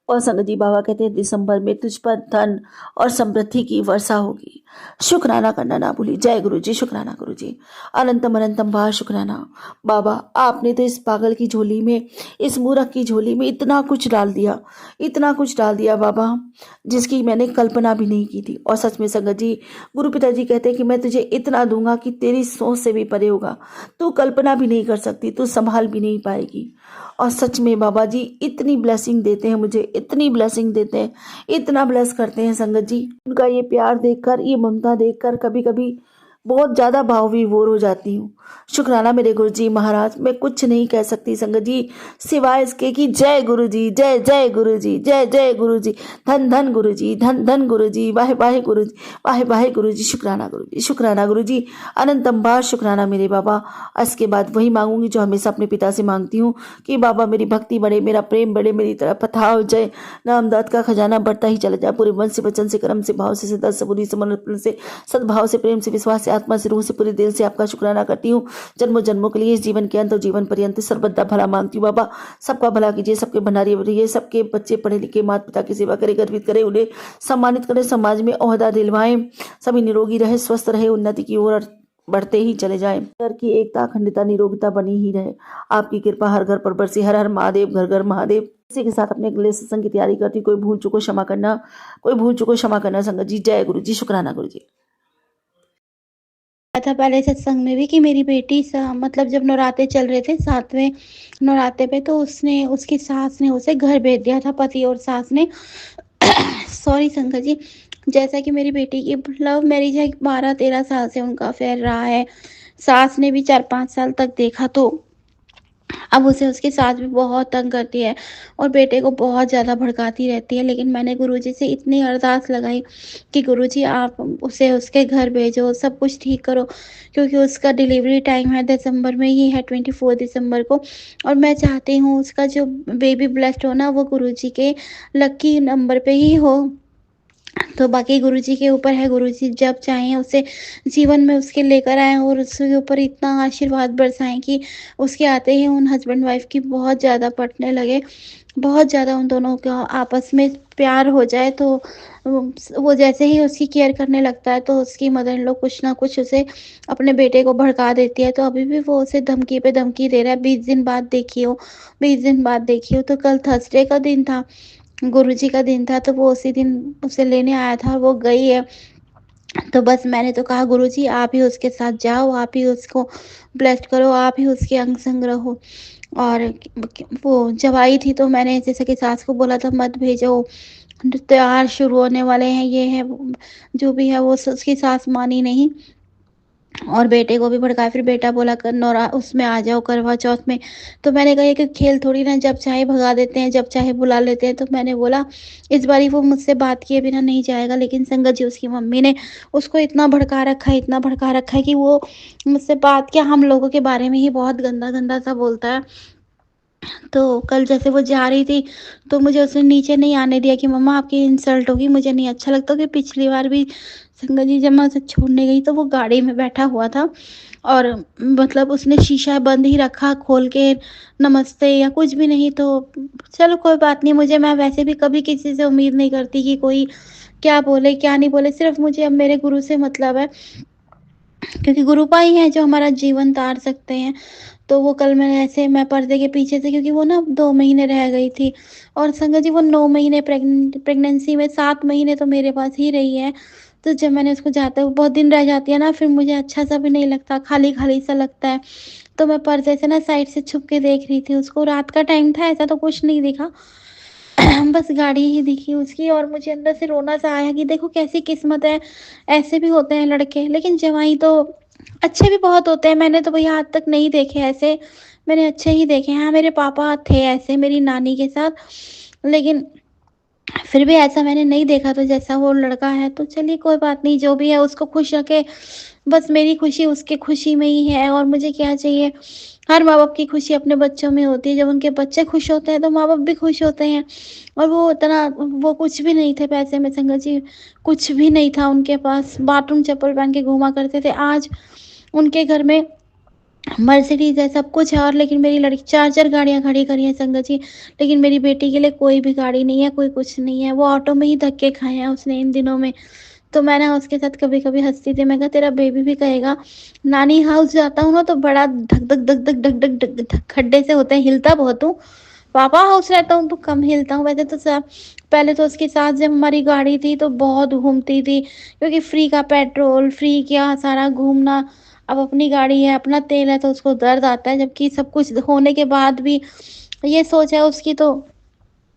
[SPEAKER 2] और संगत जी, बाबा कहते हैं दिसंबर में तुझ पर धन और समृद्धि की वर्षा होगी, शुक्राना करना ना भूली। जय गुरु जी, शुक्राना गुरु जी, अनंतम अनंतम बाहर शुक्राना। बाबा, आपने तो इस पागल की झोली में, इस मूर्ख की झोली में इतना कुछ डाल दिया, इतना कुछ डाल दिया बाबा, जिसकी मैंने कल्पना भी नहीं की थी। और सच में संगत जी, गुरु पिताजी कहते हैं कि मैं तुझे इतना दूंगा कि तेरी सोच से भी परे होगा, तू कल्पना भी नहीं कर सकती, तू संभाल भी नहीं पाएगी। और सच में बाबा जी इतनी ब्लेसिंग देते हैं मुझे, इतनी ब्लेसिंग देते हैं, इतना ब्लेस करते हैं संगत जी। उनका ये प्यार देखकर, ये ममता देखकर कभी कभी बहुत ज़्यादा भाव विभोर हो जाती हूँ। शुक्राना मेरे गुरु जी महाराज। मैं कुछ नहीं कह सकती संगत जी, सिवाय इसके कि जय गुरु जी, जय जय गुरु जी, जय जय गुरु जी, धन धन गुरु जी, धन धन गुरु जी, वाहे वाहे गुरु जी, वाहे वाहे गुरु जी, शुक्राना गुरु जी, शुक्राना गुरु जी, अनंतम बार शुक्राना मेरे बाबा। इसके बाद वही मांगूंगी जो हमेशा अपने पिता से मांगती हूँ कि बाबा मेरी भक्ति बढ़े, मेरा प्रेम बढ़े, मेरी तरफ पथा हो जाए, नामदाद का खजाना बढ़ता ही चला जाए, पूरे मन से, वचन से, कर्म से, भाव से, सिद्धांत से, बुद्धि से, समर्पण से, सद्भाव से, प्रेम से, विश्वास से, आत्मा से, रूह से, पूरे दिल से आपका शुक्राना करती हूँ। जन्मों जन्मों के लिए, इस जीवन के अंत और जीवन पर्यंत सर्वदा भला मांगती हूँ बाबा। सबका भला कीजिए, सबके भंडारी रहिए, सबके बच्चे पढ़े लिखे, माता पिता की सेवा करे, गर्वित करे, उन्हें सम्मानित करे, समाज में ओहदा दिलवाएं, सभी निरोगी रहे, स्वस्थ रहे, उन्नति की ओर बढ़ते ही चले जाएं। घर की एकता, अखंडता, निरोगिता बनी ही रहे। आपकी कृपा हर घर पर बरसे। हर हर महादेव, घर घर महादेव। इसी के साथ अपने अगले सत्संग की तैयारी करती। कोई भूल चुको क्षमा करना, कोई भूल चुको क्षमा करना संगत जी। जय गुरु जी, शुक्राना गुरु जी।
[SPEAKER 3] था पहले सत्संग में भी कि मेरी बेटी मतलब जब नवरात्रे चल रहे थे, 7वें नवरात्रे पे, तो उसने, उसकी सास ने उसे घर भेज दिया था, पति और सास ने। सॉरी संगत जी। जैसा कि मेरी बेटी की लव मैरिज है, 12-13 साल से उनका अफेयर रहा है। सास ने भी 4-5 साल तक देखा, तो अब उसे उसकी सास भी बहुत तंग करती है और बेटे को बहुत ज़्यादा भड़काती रहती है। लेकिन मैंने गुरुजी से इतनी अरदास लगाई कि गुरुजी आप उसे उसके घर भेजो, सब कुछ ठीक करो, क्योंकि उसका डिलीवरी टाइम है दिसंबर में ही है, 24 दिसंबर को। और मैं चाहती हूँ उसका जो बेबी ब्लेस्ड हो ना, वो गुरुजी के लकी नंबर पे ही हो। तो बाकी गुरुजी के ऊपर है, गुरुजी जब चाहें उसे जीवन में उसके लेकर आएँ और उसके ऊपर इतना आशीर्वाद बरसाएं कि उसके आते ही उन हस्बैंड वाइफ की बहुत ज़्यादा पटने लगे, बहुत ज़्यादा उन दोनों का आपस में प्यार हो जाए। तो वो जैसे ही उसकी केयर करने लगता है, तो उसकी मदर इन लोग कुछ ना कुछ उसे, अपने बेटे को भड़का देती है। तो अभी भी वो उसे धमकी पे धमकी दे रहा है, 20 दिन बाद देखियो, 20 दिन बाद देखियो। तो कल थर्सडे का दिन था, गुरुजी का दिन था, तो वो उसी दिन उसे लेने आया था और वो गई है। तो बस मैंने तो कहा गुरुजी आप ही उसके साथ जाओ, आप ही उसको ब्लेस्ड करो, आप ही उसके अंग संग रहो। और वो जब आई थी तो मैंने जैसे कि सास को बोला था मत भेजो, त्योहार शुरू होने वाले हैं, ये है जो भी है, वो उसकी सास मानी नहीं और बेटे को भी भड़काया। फिर बेटा बोला कर नौरा उसमें आ जाओ, करवा चौथ में। तो मैंने कहा कि खेल थोड़ी ना, जब चाहे भगा देते हैं, जब चाहे बुला लेते हैं। तो मैंने बोला इस बारी वो मुझसे बात किए बिना नहीं जाएगा। लेकिन संगत जी, उसकी मम्मी ने उसको इतना भड़का रखा है, इतना भड़का रखा है कि वो मुझसे बात क्या, हम लोगों के बारे में ही बहुत गंदा गंदा सा बोलता है। तो कल जैसे वो जा रही थी, तो मुझे उसने नीचे नहीं आने दिया कि मम्मा आपकी इंसल्ट होगी, मुझे नहीं अच्छा लगता। कि पिछली बार भी संगत जी जब मैं उसे छोड़ने गई, तो वो गाड़ी में बैठा हुआ था और मतलब उसने शीशा बंद ही रखा, खोल के नमस्ते या कुछ भी नहीं। तो चलो कोई बात नहीं, मुझे, मैं वैसे भी कभी किसी से उम्मीद नहीं करती कि कोई क्या बोले क्या नहीं बोले, सिर्फ मुझे अब मेरे गुरु से मतलब है, क्योंकि गुरुपा ही है जो हमारा जीवन तार सकते हैं। तो वो कल मैंने ऐसे मैं पर्दे के पीछे से, क्योंकि वो ना 2 महीने रह गई थी और संगत जी वो 9 महीने प्रेगनेंसी में 7 महीने तो मेरे पास ही रही है। तो जब मैंने उसको जाते हुए बहुत दिन रह जाती है ना, फिर मुझे अच्छा-सा भी नहीं लगता, खाली-खाली सा लगता है। तो मैं पर्दे से ना साइड से छुप के देख रही थी उसको, रात का टाइम था, ऐसा तो कुछ नहीं दिखा। बस गाड़ी ही दिखी उसकी और मुझे अंदर से रोना-सा आया कि देखो कैसी किस्मत है, ऐसे भी होते हैं लड़के। लेकिन जवाई तो अच्छे भी बहुत होते हैं, मैंने तो भैया आज तक नहीं देखे ऐसे, मैंने अच्छे ही देखे हैं। हाँ, मेरे पापा थे ऐसे मेरी नानी के साथ, लेकिन फिर भी ऐसा मैंने नहीं देखा, तो जैसा वो लड़का है तो चलिए कोई बात नहीं, जो भी है उसको खुश रखे। बस मेरी खुशी उसकी खुशी में ही है और मुझे क्या चाहिए। हर माँ-बाप की खुशी अपने बच्चों में होती है, जब उनके बच्चे खुश होते हैं तो माँ-बाप भी खुश होते हैं। और वो इतना वो कुछ भी नहीं थे पैसे में संगत जी, कुछ भी नहीं था उनके पास, बाथरूम चप्पल पहन के घूमा करते थे। आज उनके घर में मर्सिडीज़ है, सब कुछ है और लेकिन मेरी लड़की 4-4 गाड़ियाँ खड़ी करी हैं संगत जी, लेकिन मेरी बेटी के लिए कोई भी गाड़ी नहीं है, कोई कुछ नहीं है। वो ऑटो में ही धक्के खाए हैं उसने इन दिनों में। तो मैं ना उसके साथ कभी-कभी हँसती थी, मैं कहा तेरा बेबी भी कहेगा, नानी हाउस जाता हूँ ना तो बड़ा धक धक धक धक धक धक धक धक खड्डे से होते हैं, हिलता बहुत हूँ। पापा हाउस रहता हूँ तो कम हिलता हूँ। वैसे तो पहले तो उसके साथ जब हमारी गाड़ी थी तो बहुत घूमती थी, क्योंकि फ्री का पेट्रोल, फ्री क्या सारा घूमना। अब अपनी गाड़ी है, अपना तेल है तो उसको दर्द आता है, जबकि सब कुछ होने के बाद भी ये सोच है उसकी, तो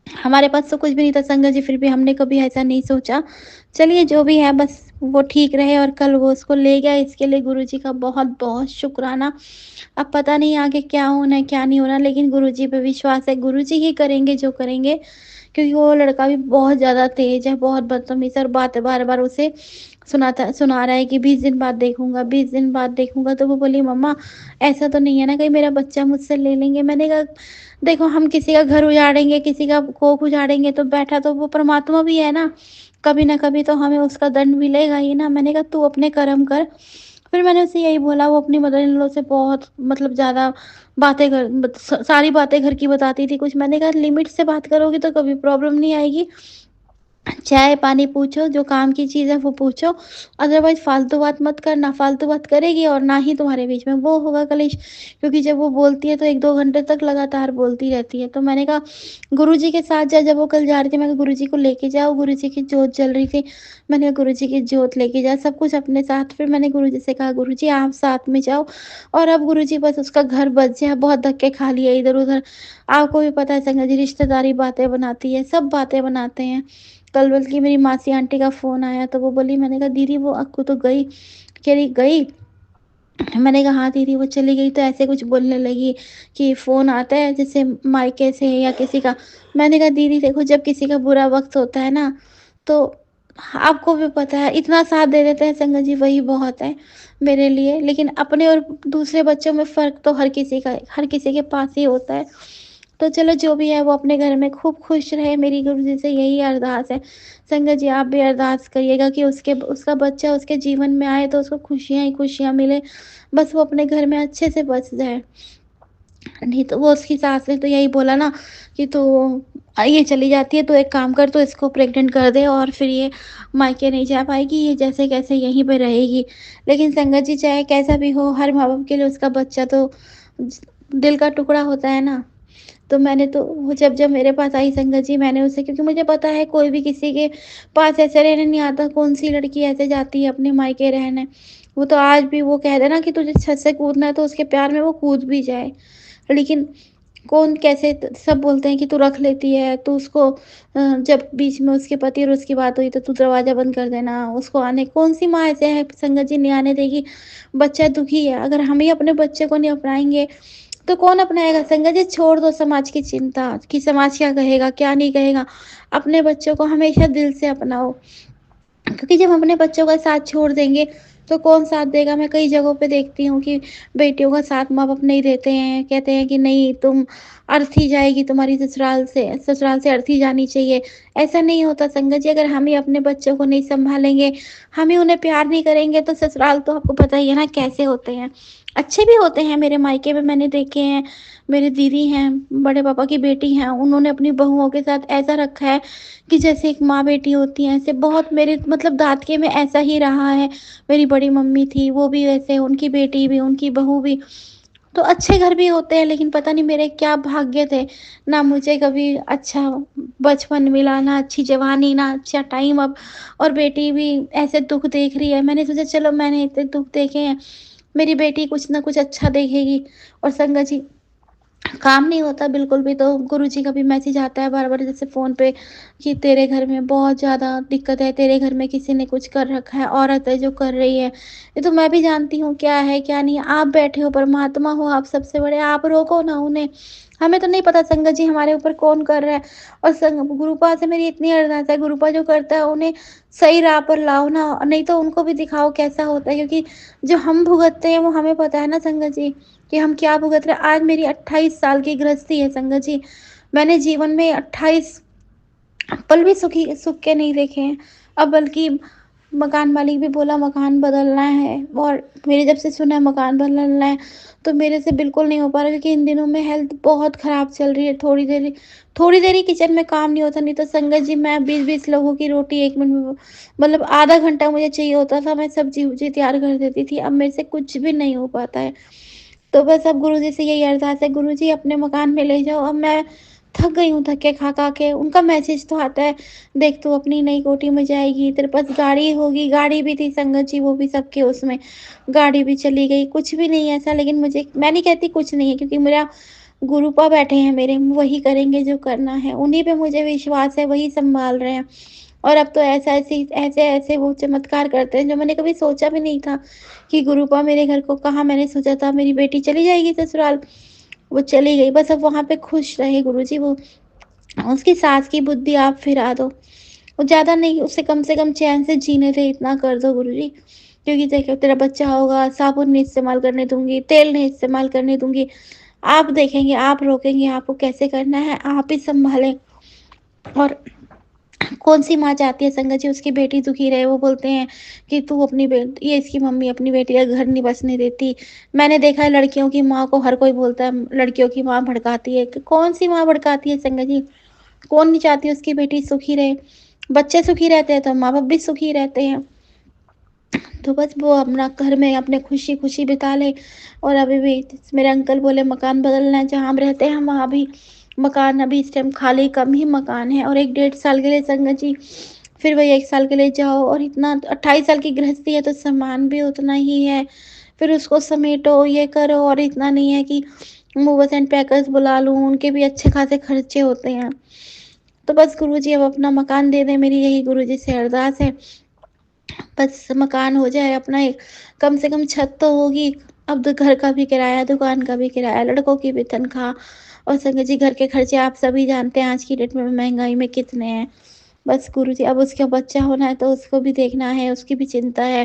[SPEAKER 3] हमारे पास तो कुछ भी नहीं था संगत जी, फिर भी हमने कभी ऐसा नहीं सोचा। चलिए जो भी है बस वो ठीक रहे और कल वो उसको ले गया, इसके लिए गुरुजी का बहुत-बहुत शुक्राना। अब पता नहीं आगे क्या होना है, क्या नहीं होना, लेकिन गुरुजी पे विश्वास है, गुरुजी ही करेंगे जो करेंगे। क्योंकि वो लड़का भी बहुत ज़्यादा तेज़ है, बहुत बदतमीज़ है और बातें बार-बार उसे सुना रहा है कि 20 दिन बाद देखूँगा, 20 दिन बाद देखूँगा। तो वो बोली, मम्मा ऐसा तो नहीं है ना कहीं मेरा बच्चा मुझसे ले लेंगे? मैंने कहा देखो, हम किसी का घर उजाड़ेंगे, किसी का कोख उजाड़ेंगे तो बैठा तो वो परमात्मा भी है ना, कभी न कभी तो हमें उसका दंड मिलेगा ही ना। मैंने कहा तू अपने कर्म कर। फिर मैंने उसे यही बोला, वो अपनी मदर इन लॉ से बहुत मतलब ज़्यादा बातें कर सारी बातें घर की बताती थी कुछ। मैंने कहा लिमिट से बात करोगी तो कभी प्रॉब्लम नहीं आएगी। चाय पानी पूछो, जो काम की चीज़ है वो पूछो, अदरवाइज़ फालतू बात मत करना, फालतू बात करेगी और ना ही तुम्हारे बीच में वो होगा कलेश। क्योंकि जब वो बोलती है तो 1-2 घंटे तक लगातार बोलती रहती है। तो मैंने कहा गुरुजी के साथ जा, जब वो कल जा रही थी मैं कहा गुरुजी को लेके जाओ, गुरुजी की जोत जल रही थी। मैंने कहा गुरुजी की जोत लेके जा, सब कुछ अपने साथ। फिर मैंने गुरुजी से कहा गुरुजी आप साथ में जाओ और अब गुरुजी बस उसका घर बच जाए, बहुत धक्के खा लिए इधर-उधर। आपको भी पता है संगत जी, रिश्तेदारी बातें बनाती है, सब बातें बनाते हैं। कल बल्कि मेरी मासी आंटी का फ़ोन आया तो वो बोली, मैंने कहा दीदी वो अक्कू तो गई। कह रही गई? मैंने कहा हाँ दीदी वो चली गई, तो ऐसे कुछ बोलने लगी कि फ़ोन आता है जैसे मायके से या किसी का। मैंने कहा दीदी देखो, जब किसी का बुरा वक़्त होता है ना, तो आपको भी पता है इतना साथ दे देते हैं संगत जी, वही बहुत है मेरे लिए। लेकिन अपने और दूसरे बच्चों में फ़र्क तो हर किसी के पास ही होता है। तो चलो जो भी है वो अपने घर में खूब खुश रहे, मेरी गुरुजी से यही अरदास है। संगत जी आप भी अरदास करिएगा कि उसका बच्चा उसके जीवन में आए तो उसको खुशियाँ ही खुशियाँ मिले। बस वो अपने घर में अच्छे से बस जाए। नहीं तो वो उसकी सास ने तो यही बोला ना कि तू ये चली जाती है तो एक काम कर, तो इसको प्रेग्नेंट कर दे और फिर ये मायके नहीं जा पाएगी, ये जैसे कैसे यहीं पे रहेगी। लेकिन संगत जी चाहे कैसा भी हो, हर माँ बाप के लिए उसका बच्चा तो दिल का टुकड़ा होता है ना। तो मैंने तो वो जब मेरे पास आई संगत जी, मैंने उसे, क्योंकि मुझे पता है कोई भी किसी के पास ऐसे रहने नहीं आता, कौन-सी लड़की ऐसे जाती है अपने मायके रहने। वो तो आज भी वो कह दे ना कि तुझे छत से कूदना है तो उसके प्यार में वो कूद भी जाए। लेकिन कौन कैसे सब बोलते हैं कि तू रख लेती है, तू उसको जब बीच में उसके पति और उसकी बात हुई तो तू दरवाज़ा बंद कर देना, उसको आने, कौन-सी माँ ऐसे है संगत जी नहीं आने देगी? बच्चा दुखी है, अगर हम ही अपने बच्चे को नहीं अपनाएँगे तो कौन अपनाएगा? संगत जी छोड़ दो समाज की चिंता कि समाज क्या कहेगा, क्या नहीं कहेगा। अपने बच्चों को हमेशा दिल से अपनाओ। क्योंकि जब हम अपने बच्चों का साथ छोड़ देंगे तो कौन साथ देगा? मैं कई जगहों पे देखती हूँ कि बेटियों का साथ माँ-बाप नहीं देते हैं, कहते हैं कि नहीं तुम अर्थी जाएगी तुम्हारी ससुराल से अर्थी जानी चाहिए। ऐसा नहीं होता संगत जी, अगर हम ही अपने बच्चों को नहीं सँभालेंगे, हम ही उन्हें प्यार नहीं करेंगे तो ससुराल तो आपको पता ही है ना कैसे होते हैं। अच्छे भी होते हैं, मेरे मायके में मैंने देखे हैं, मेरी दीदी हैं, बड़े पापा की बेटी हैं, उन्होंने अपनी बहुओं के साथ ऐसा रखा है कि जैसे एक माँ-बेटी होती हैं, ऐसे बहुत मेरे मतलब दादके में ऐसा ही रहा है। मेरी बड़ी मम्मी थी, वो भी वैसे, उनकी बेटी भी, उनकी बहू भी। तो अच्छे घर भी होते हैं, लेकिन पता नहीं मेरे क्या भाग्य थे, ना मुझे कभी अच्छा बचपन मिला, ना अच्छी जवानी, ना अच्छा टाइम अब। और बेटी भी ऐसे दुःख देख रही है। मैंने सोचा चलो मैंने इतने दुःख देखे हैं, मेरी बेटी कुछ ना कुछ अच्छा देखेगी। और संगत जी, काम नहीं होता बिल्कुल भी, तो गुरुजी का भी मैसेज आता है बार-बार जैसे फ़ोन पे कि तेरे घर में बहुत ज़्यादा दिक्कत है, तेरे घर में किसी ने कुछ कर रखा है, औरत है जो कर रही है। ये तो मैं भी जानती हूँ क्या है, क्या नहीं है। आप बैठे हो, परमात्मा हो, आप सबसे बड़े, आप रोको ना उन्हें। हमें तो नहीं पता संगत जी हमारे ऊपर कौन कर रहा है। और गुरुपा से मेरी इतनी अरदास है, गुरुपा जो करता है उन्हें सही राह पर लाओ ना, नहीं तो उनको भी दिखाओ कैसा होता है, क्योंकि जो हम भुगतते हैं वो हमें पता है ना संगत जी, कि हम क्या भुगत रहे हैं। आज मेरी 28 साल की गृहस्थी है संगत जी। मैंने जीवन में 28 पल भी सुख के नहीं देखे हैं। अब बल्कि मकान मालिक भी बोला मकान बदलना है, और मेरे जब से सुना है मकान बदलना है, तो मेरे से बिल्कुल नहीं हो पा रहा, क्योंकि इन दिनों में हेल्थ बहुत ख़राब चल रही है। थोड़ी देर ही किचन में काम नहीं होता, नहीं तो संगत जी मैं 20-20 लोगों की रोटी 1 मिनट में, मतलब आधा घंटा मुझे चाहिए होता था, मैं सब्ज़ी-वब्ज़ी तैयार कर देती थी। अब मेरे से कुछ भी नहीं हो पाता है। तो बस अब गुरुजी से यही अरदास है, गुरुजी अपने मकान में ले जाओ, अब मैं थक गई हूँ धक्के खा के। उनका मैसेज तो आता है, देख तू अपनी नई कोठी में जाएगी, तेरे पास गाड़ी होगी, गाड़ी भी थी संगत जी, वो भी सबके उसमें, गाड़ी भी चली गई, कुछ भी नहीं है ऐसा। लेकिन मुझे, मैं नहीं कहती कुछ नहीं है, क्योंकि मेरा गुरुपा बैठे हैं मेरे, वही करेंगे जो करना है, उन्हीं पे मुझे विश्वास है, वही सँभाल रहे हैं। और अब तो ऐसे-ऐसे वो चमत्कार करते हैं जो मैंने कभी सोचा भी नहीं था कि गुरुपा मेरे घर को, कहाँ मैंने सोचा था मेरी बेटी चली जाएगी ससुराल, वो चली गई। बस अब वहाँ पे खुश रहे गुरुजी वो, उसकी सास की बुद्धि आप फिरा दो। वो ज़्यादा नहीं, उसे कम से कम चैन से जीने दे, इतना कर दो गुरुजी। क्योंकि देखो तेरा बच्चा होगा, साबुन नहीं इस्तेमाल करने दूँगी, तेल नहीं इस्तेमाल करने दूँगी। आप देखेंगे, आप रोकेंगे, आपको कैसे करना है, आप ही सँभालें। और कौन-सी माँ चाहती है संगत जी उसकी बेटी दुखी रहे? वो बोलते हैं कि तू अपनी बे ये इसकी मम्मी अपनी बेटी का घर नहीं बसने देती। मैंने देखा है लड़कियों की माँ को हर कोई बोलता है लड़कियों की माँ भड़काती है। कौन-सी माँ भड़काती है संगत जी? कौन नहीं चाहती उसकी बेटी सुखी रहे? बच्चे सुखी रहते हैं तो माँ-बाप भी सुखी रहते हैं। तो बस वो अपना घर में अपने खुशी-खुशी बिता ले। और अभी भी मेरे अंकल बोले मकान बदलना है, जहाँ हम रहते हैं वहाँ भी मकान अभी इस टाइम खाली कम ही मकान है, और 1 डेढ़ साल के लिए संगत जी, फिर वही 1 साल के लिए जाओ, और इतना 28 साल की गृहस्थी है तो सामान भी उतना ही है। फिर उसको समेटो, ये करो, और इतना नहीं है कि मूवर्स एंड पैकर्स बुला लूँ, उनके भी अच्छे खासे खर्चे होते हैं। तो बस गुरुजी अब अपना मकान दे दें, मेरी यही गुरुजी से अरदास है। बस मकान हो जाए अपना एक, कम से कम छत तो होगी। अब तो घर का भी किराया, दुकान का भी किराया, लड़कों की भी तनख्वाह, और संगत जी घर के खर्चे आप सभी जानते हैं आज की डेट में महँगाई में कितने हैं। बस गुरुजी अब उसका बच्चा होना है तो उसको भी देखना है, उसकी भी चिंता है,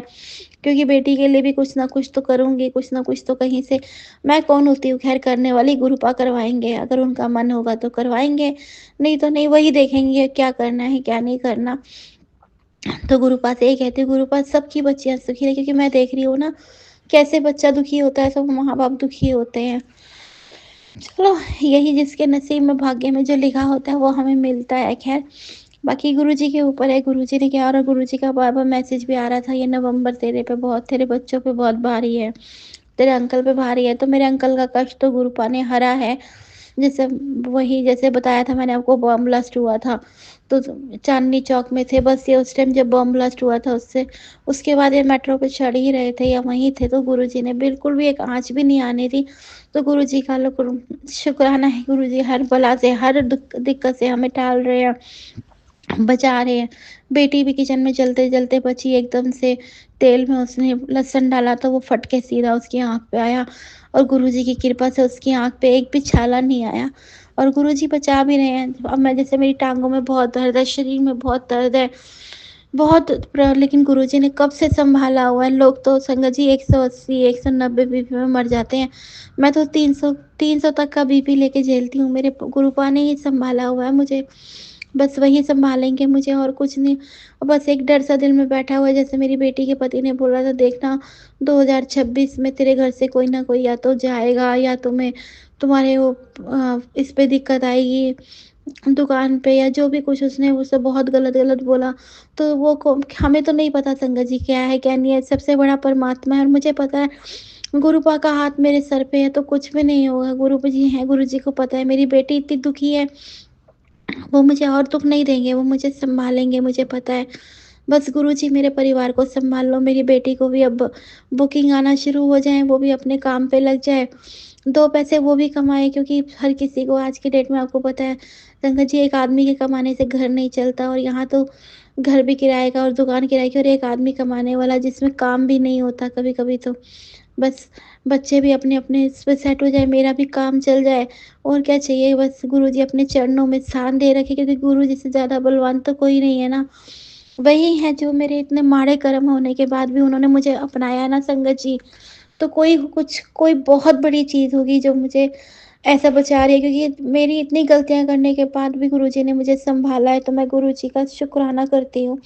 [SPEAKER 3] क्योंकि बेटी के लिए भी कुछ ना कुछ तो करूँगी, कुछ ना कुछ तो कहीं से। मैं कौन होती हूँ ख़ैर करने वाली, गुरुपा करवाएँगे, अगर उनका मन होगा तो करवाएँगे, नहीं तो नहीं, वही देखेंगे क्या करना है, क्या नहीं करना। तो गुरुपा से यही कहती हूँ, गुरुपा सबकी बच्चियाँ सुखी रहे, क्योंकि मैं देख रही हूँ ना कैसे बच्चा दुखी होता है, सब माँ-बाप दुखी होते हैं। चलो, यही जिसके नसीब में भाग्य में जो लिखा होता है वो हमें मिलता है ख़ैर। बाकी गुरुजी के ऊपर है, गुरुजी ने क्या, और गुरुजी का बार-बार मैसेज भी आ रहा था, ये नवंबर तेरे बच्चों पे बहुत भारी है, तेरे अंकल पे भारी है। तो मेरे अंकल का कष्ट तो गुरुपा ने हरा है। जैसे वही जैसे बताया था मैंने आपको, बॉम्ब ब्लास्ट हुआ था, तो चांदनी चौक में थे, बस ये उस टाइम जब बॉम्ब ब्लास्ट हुआ था उससे उसके बाद ये मेट्रो पे चढ़ ही रहे थे या वहीं थे, तो गुरुजी ने बिल्कुल भी एक आँच भी नहीं आने दी। तो गुरुजी का शुक्राना है, गुरुजी हर बला से, हर दिक्कत से हमें टाल रहे हैं, बचा रहे हैं। बेटी भी किचन में चलते-चलते बची, एकदम से तेल में उसने लहसुन डाला तो वो फट के सीधा उसकी आँख पे आया, और गुरुजी की कृपा से उसकी आँख पे एक भी छाला नहीं आया, और गुरुजी बचा भी रहे हैं। अब मैं जैसे, मेरी टाँगों में बहुत दर्द है, शरीर में बहुत दर्द है, बहुत लेकिन गुरुजी ने कब से सँभाला हुआ है। लोग तो संगत जी 180, 190 बीपी में मर जाते हैं। मैं तो 300 तक का बीपी लेके झेलती हूँ। मेरे गुरुपा ने ही सँभाला हुआ है मुझे। बस वही सँभालेंगे मुझे, और कुछ नहीं। और बस एक डर सा दिल में बैठा हुआ है, जैसे मेरी बेटी के पति ने बोला था, देखना 2026 में तेरे घर से कोई ना कोई या तो जाएगा, या तुम्हें तुम्हारे वो इस पे दिक्कत आएगी, दुकान पे, या जो भी कुछ उसने मुझसे बहुत गलत-गलत बोला। तो वो को हमें तो नहीं पता संगत जी क्या है, क्या नहीं है, सबसे बड़ा परमात्मा है, और मुझे पता है गुरुपा का हाथ मेरे सर पे है तो कुछ भी नहीं होगा। गुरु जी हैं, गुरु जी को पता है मेरी बेटी इतनी दुखी है, वो मुझे और दुःख नहीं देंगे, वो मुझे सँभालेंगे, मुझे पता है। बस गुरुजी मेरे परिवार को सँभाल लो, मेरी बेटी को भी अब बुकिंग आना शुरू हो जाएँ, वो भी अपने काम पे लग जाए। 2 पैसे वो भी कमाए, क्योंकि हर किसी को आज की डेट में आपको पता है संगत जी, एक आदमी के कमाने से घर नहीं चलता, और यहाँ तो घर भी किराए का और दुकान किराए की, और एक आदमी कमाने वाला जिसमें काम भी नहीं होता कभी-कभी तो। बस बच्चे भी अपने-अपने इस पे सेट हो जाए, मेरा भी काम चल जाए, और क्या चाहिए। बस गुरुजी अपने चरणों में स्थान दे रखे, क्योंकि गुरुजी से ज़्यादा बलवान तो कोई नहीं है ना। वही हैं जो मेरे इतने माड़े कर्म होने के बाद भी उन्होंने मुझे अपनाया ना संगत जी, तो कोई बहुत बड़ी चीज़ होगी जो मुझे ऐसा बचा रही है, क्योंकि मेरी इतनी गलतियाँ करने के बाद भी गुरुजी ने मुझे सँभाला है, तो मैं गुरुजी का शुक्राना करती हूँ।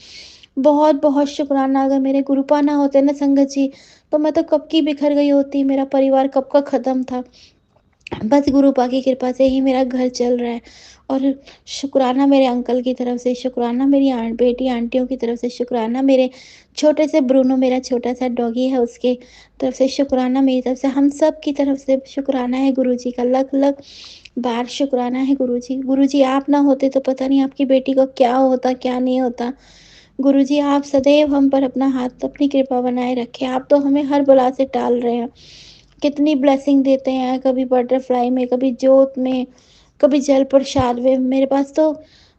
[SPEAKER 3] बहुत-बहुत शुक्राना। अगर मेरे गुरुपा ना होते ना संगत जी, तो मैं तो कब की बिखर गई होती, मेरा परिवार कब का ख़त्म था। बस गुरुपा की कृपा से ही मेरा घर चल रहा है, और शुक्राना मेरे अंकल की तरफ से, शुक्राना मेरी बेटी आंटियों की तरफ से, शुक्राना मेरे छोटे से ब्रूनो, मेरा छोटा सा डॉगी है, उसके तरफ से शुक्राना, मेरी तरफ से, हम सब की तरफ से शुक्राना है गुरुजी का। लख लख बार शुक्राना है गुरुजी। गुरुजी आप ना होते तो पता नहीं आपकी बेटी को क्या होता, क्या नहीं होता। गुरुजी आप सदैव हम पर अपना हाथ, अपनी कृपा बनाए रखें। आप तो हमें हर बला से टाल रहे हैं। कितनी ब्लेसिंग देते हैं, कभी बटरफ्लाई में, कभी जोत में, कभी जल प्रसाद में। मेरे पास तो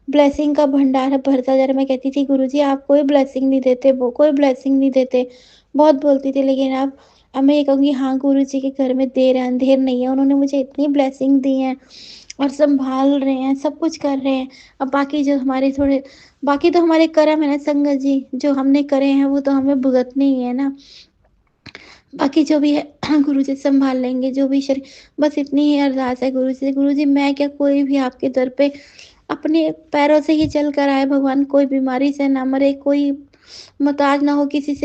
[SPEAKER 3] ब्लेसिंग का भंडार भरता जा रहा है। मैं कहती थी गुरुजी आप कोई ब्लेसिंग नहीं देते, वो कोई ब्लेसिंग नहीं देते। बहुत बोलती थी, लेकिन अब मैं ये कहूँगी हाँ, गुरुजी के घर में देर है अंधेर नहीं है। उन्होंने मुझे इतनी ब्लेसिंग दी है, और सँभाल रहे हैं, सब कुछ कर रहे हैं। अब बाकी तो हमारे कर्म है ना संगत जी, जो हमने करे हैं वो तो हमें भुगतने ही है ना। बाकी जो भी है गुरुजी सँभाल लेंगे, जो भी शरीर, बस इतनी ही अरदास है गुरुजी से, गुरुजी मैं क्या कोई भी आपके दर पे अपने पैरों से ही चल कर आए भगवान, कोई बीमारी से ना मरे, कोई मोहताज ना हो किसी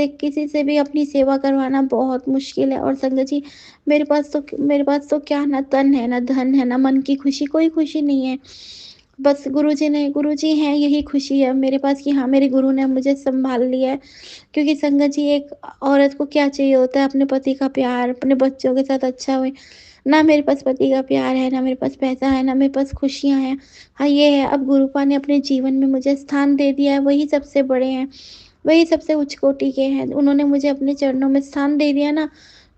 [SPEAKER 3] से भी अपनी सेवा करवाना बहुत मुश्किल है। और संगत जी, मेरे पास तो क्या ना तन है, ना धन है, ना मन की खुशी, कोई खुशी नहीं है। बस गुरुजी हैं, यही खुशी है मेरे पास कि हाँ, मेरे गुरु ने मुझे सँभाल लिया है। क्योंकि संगत जी, एक औरत को क्या चाहिए होता है, अपने पति का प्यार, अपने बच्चों के साथ अच्छा हुए। ना मेरे पास पति का प्यार है, ना मेरे पास पैसा है, ना मेरे पास खुशियाँ हैं। हाँ, ये है, अब गुरुपा ने अपने जीवन में मुझे स्थान दे दिया है, वही सबसे बड़े हैं, वही सबसे उच्च कोटि के हैं। उन्होंने मुझे अपने चरणों में स्थान दे दिया ना,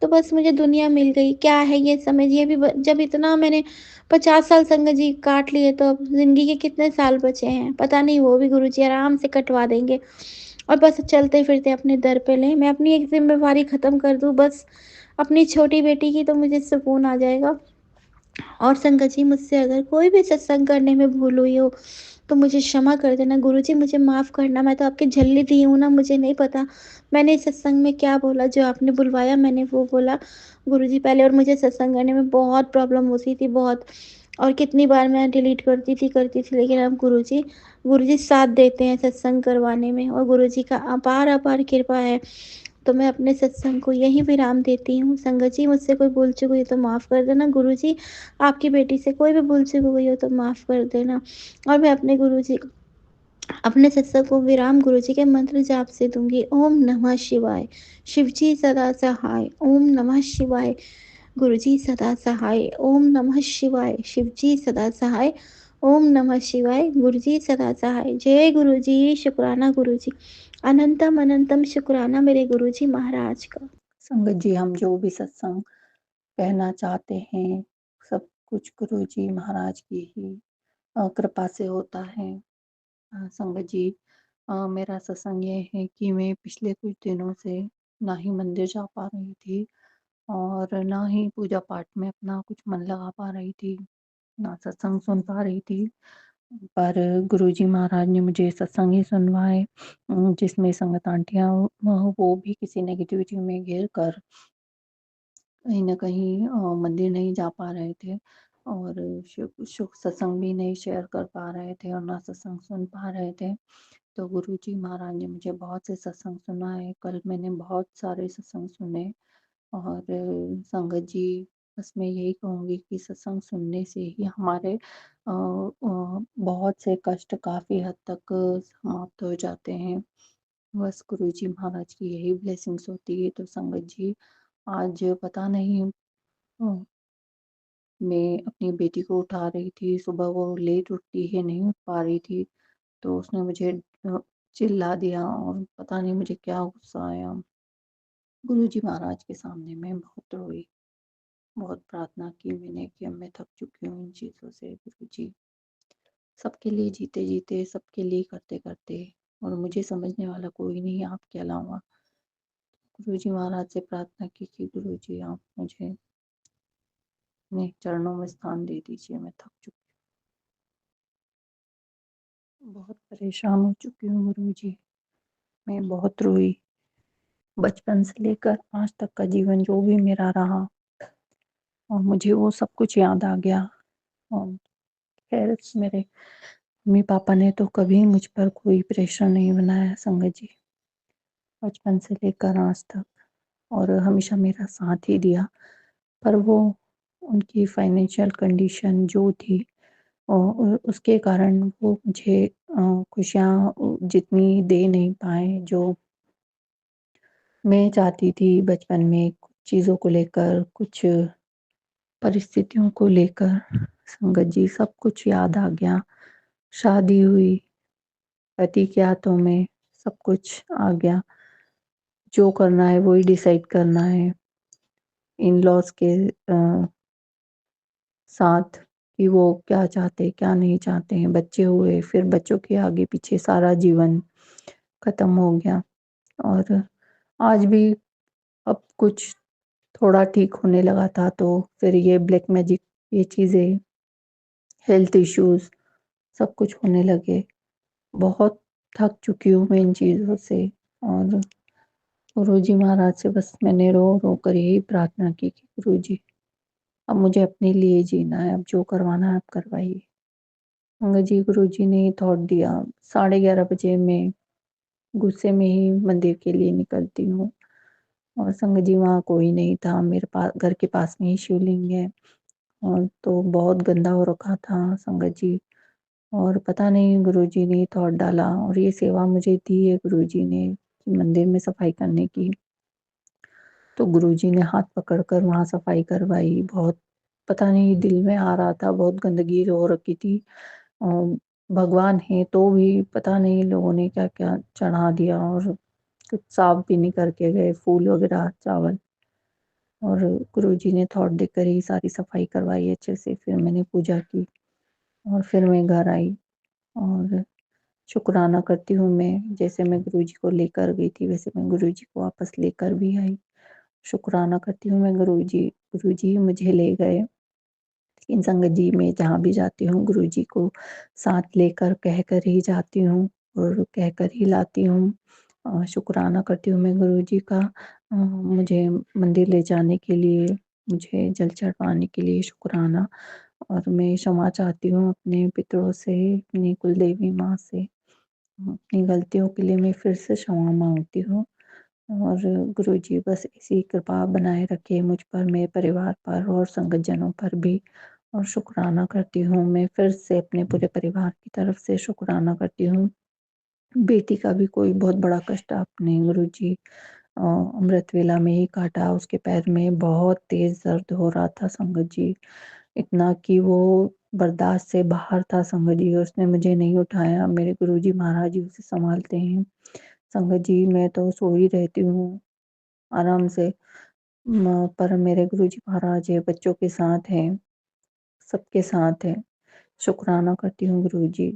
[SPEAKER 3] तो बस मुझे दुनिया मिल गई। क्या है ये समझिए, अभी जब इतना मैंने 50 साल संगत जी काट लिए, तो अब ज़िंदगी के कितने साल बचे हैं, पता नहीं, वो भी गुरुजी आराम से कटवा देंगे। और बस चलते-फिरते अपने दर पे लें, मैं अपनी एक ज़िम्मेवारी ख़त्म कर दूँ बस, अपनी छोटी बेटी की, तो मुझे सुकून आ जाएगा। और संगत जी, मुझसे अगर कोई भी सत्संग करने में भूल हुई हो, तो मुझे क्षमा कर देना। गुरुजी मुझे माफ़ करना, मैं तो आपकी झल्ली दी हूँ ना, मुझे नहीं पता मैंने इस सत्संग में क्या बोला, जो आपने बुलवाया मैंने वो बोला गुरुजी पहले। और मुझे सत्संग करने में बहुत प्रॉब्लम होती थी, बहुत, और कितनी बार मैं डिलीट करती थी, लेकिन अब गुरुजी साथ देते हैं सत्संग करवाने में, और गुरुजी का अपार-अपार कृपा है। तो मैं अपने सत्संग को यहीं विराम देती हूँ। संगत जी, मुझसे कोई भूल चूक हुई तो माफ़ कर देना। गुरुजी, आपकी बेटी से कोई भी भूल चूक हुई हो तो माफ़ कर देना। और मैं अपने सत्संग को विराम गुरुजी के मंत्र जाप से दूँगी। ओम नमः शिवाय, शिवजी सदा सहाय। ओम नमः शिवाय, गुरुजी सदा सहाय। ओम नमः शिवाय, शिवजी सदा सहाय। ओम नमः शिवाय, गुरुजी सदा सहाय। जय गुरुजी, शुक्राना गुरुजी। अनंतम अनंतम शुक्राना मेरे गुरुजी महाराज का।
[SPEAKER 4] संगत जी, हम जो भी सत्संग कहना चाहते हैं, सब कुछ गुरु जी महाराज की ही कृपा से होता है। संगत जी, मेरा सत्संग ये है कि मैं पिछले कुछ दिनों से ना ही मंदिर जा पा रही थी और ना ही पूजा पाठ में अपना कुछ मन लगा पा रही थी, ना सत्संग सुन पा रही थी। पर गुरुजी महाराज ने मुझे सत्संग ही सुनवाए, जिसमें संगत आंटियाँ वो भी किसी नेगेटिविटी में घिर कर कहीं न कहीं मंदिर नहीं जा पा रहे थे और शुभ सत्संग भी नहीं शेयर कर पा रहे थे और ना सत्संग सुन पा रहे थे। तो गुरुजी महाराज ने मुझे बहुत से सत्संग सुनाए। कल मैंने बहुत सारे सत्संग सुने और संगत जी, बस मैं यही कहूँगी कि सत्संग सुनने से ही हमारे बहुत से कष्ट काफ़ी हद तक समाप्त हो जाते हैं। बस गुरुजी महाराज की यही ब्लेसिंग्स होती है। तो संगत जी, आज पता नहीं मैं अपनी बेटी को उठा रही थी, सुबह वो लेट उठती है, नहीं उठ पा रही थी, तो उसने मुझे चिल्ला दिया और पता नहीं मुझे क्या गुस्सा आया। गुरुजी महाराज के सामने मैं बहुत रोई, बहुत प्रार्थना की मैंने कि अब मैं थक चुकी हूँ इन चीज़ों से गुरुजी। सबके लिए जीते-जीते, सबके लिए करते-करते और मुझे समझने वाला कोई नहीं आपके अलावा। गुरुजी महाराज से प्रार्थना की कि गुरुजी आप मुझे अपने चरणों में स्थान दे दीजिए, मैं थक चुकी हूँ, बहुत परेशान हो चुकी हूँ गुरुजी। मैं बहुत रोई, बचपन से लेकर आज तक का जीवन जो भी मेरा रहा और मुझे वो सब कुछ याद आ गया। और खैर मेरे मम्मी-पापा ने तो कभी मुझ पर कोई प्रेशर नहीं बनाया संगत जी, बचपन से लेकर आज तक और हमेशा मेरा साथ ही दिया। पर वो उनकी फाइनेंशियल कंडीशन जो थी उसके कारण वो मुझे खुशियाँ जितनी दे नहीं पाए जो मैं चाहती थी बचपन में कुछ चीज़ों को लेकर, कुछ परिस्थितियों को लेकर संगत जी सब कुछ याद आ गया। शादी हुई, पति के हाथों में सब कुछ आ गया। जो करना है वही डिसाइड करना है। इन-लॉज़ के साथ कि वो क्या चाहते हैं, क्या नहीं चाहते हैं। बच्चे हुए, फिर बच्चों के आगे-पीछे सारा जीवन खत्म हो गया और आज भी अब कुछ थोड़ा ठीक होने लगा था तो फिर ये ब्लैक मैजिक ये चीज़ें, हेल्थ इश्यूज़ सब कुछ होने लगे। बहुत थक चुकी हूँ मैं इन चीज़ों से और गुरुजी महाराज से बस मैंने रो-रो कर यही प्रार्थना की कि गुरुजी अब मुझे अपने लिए जीना है, अब जो करवाना है आप करवाइए। संगत जी गुरुजी ने ही थॉट दिया, 11:30 बजे मैं गुस्से में ही मंदिर के लिए निकलती हूँ और संगत जी वहाँ कोई नहीं था, मेरे घर के पास में ही शिवलिंग है और तो बहुत गंदा हो रखा था संगत जी और पता नहीं गुरुजी ने थॉट डाला और ये सेवा मुझे दी है गुरुजी ने कि मंदिर में सफाई करने की। तो गुरुजी ने हाथ पकड़कर वहाँ सफाई करवाई। बहुत पता नहीं दिल में आ रहा था, बहुत गंदगी हो रखी थी। अ, भगवान हैं तो भी पता नहीं लोगों ने क्या-क्या चढ़ा दिया और कुछ साफ भी नहीं करके गए, फूल वगैरह, चावल और गुरुजी ने थॉट देकर ही सारी सफाई करवाई अच्छे से। फिर मैंने पूजा की और फिर मैं घर आई और शुक्राना करती हूँ मैं, जैसे मैं गुरुजी को लेकर गई थी, वैसे मैं गुरुजी को वापस लेकर भी आई। शुक्राना करती हूँ मैं गुरुजी, गुरुजी मुझे ले गए। लेकिन संगत जी मैं जहाँ भी जाती हूँ गुरुजी को साथ लेकर कहकर ही जाती हूँ और कहकर ही लाती हूँ। शुक्राना करती हूँ मैं गुरुजी का मुझे मंदिर ले जाने के लिए, मुझे जल चढ़वाने के लिए शुक्राना और मैं क्षमा चाहती हूँ अपने पितरों से, अपनी कुलदेवी माँ से। अपनी गलतियों के लिए मैं फिर से क्षमा माँगती हूँ और गुरुजी बस इसी कृपा बनाए रखें मुझ पर, मेरे परिवार पर और संगतजनों पर भी और शुक्राना करती हूँ मैं फिर से अपने पूरे परिवार की तरफ से शुक्राना करती हूँ। बेटी का भी कोई बहुत बड़ा कष्ट आपने गुरुजी अमृत वेला में ही काटा, उसके पैर में बहुत तेज़ दर्द हो रहा था संगत जी, इतना कि वो बर्दाश्त से बाहर था संगत जी, उसने मुझे नहीं उठाया, मेरे गुरुजी महाराज जी उसे सँभालते हैं। संगत जी मैं तो सो ही रहती हूँ आराम से पर मेरे गुरुजी महाराज हैं, बच्चों के साथ हैं, सबके साथ हैं। शुक्राना करती हूँ गुरुजी,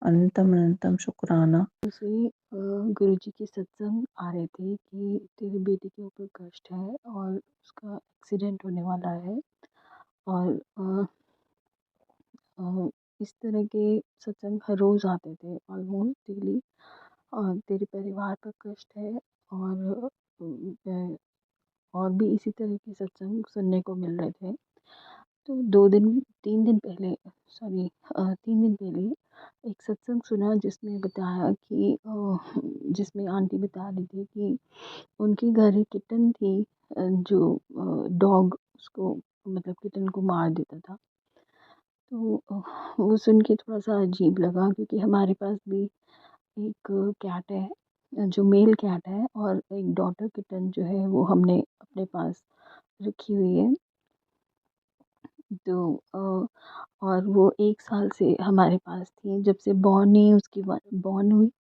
[SPEAKER 4] अनंतम-अनंतम शुक्राना।
[SPEAKER 5] उसे गुरुजी के सत्संग आ रहे थे कि तेरी बेटी के ऊपर कष्ट है और उसका एक्सीडेंट होने वाला है और इस तरह के सत्संग हर रोज़ आते थे ऑलमोस्ट डेली और तेरे परिवार पर कष्ट है और और भी इसी तरह के सत्संग सुनने को मिल रहे थे। तो 2 दिन 3 दिन पहले सॉरी 3 दिन पहले एक सत्संग सुना जिसमें बताया कि जिसमें आंटी बता रही थी कि उनके घर एक किटन थी जो डॉग उसको मतलब किटन को मार देता था। तो वो सुन के थोड़ा-सा अजीब लगा क्योंकि हमारे पास भी एक कैट है जो मेल कैट है और एक डॉटर किटन जो है वो हमने अपने पास रखी हुई है। तो और वो 1 साल से हमारे पास थी, जब से बॉर्न हुई,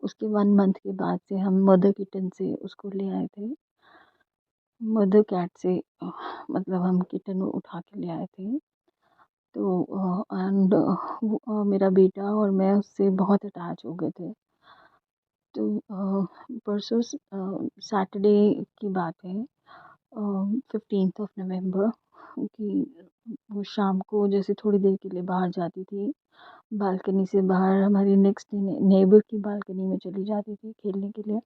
[SPEAKER 5] उसके 1 मंथ के बाद से हम मदर किटन से उसको ले आए थे। मदर कैट से मतलब हम किटन उठा के ले आए थे। तो एंड मेरा बेटा और मैं उससे बहुत अटैच हो गए थे। तो परसों सैटरडे की बात है, 15th ऑफ नवंबर कि वो शाम को जैसे थोड़ी देर के लिए बाहर जाती थी, बालकनी से बाहर हमारी नेक्स्ट नेबर की बालकनी में चली जाती थी खेलने के लिए।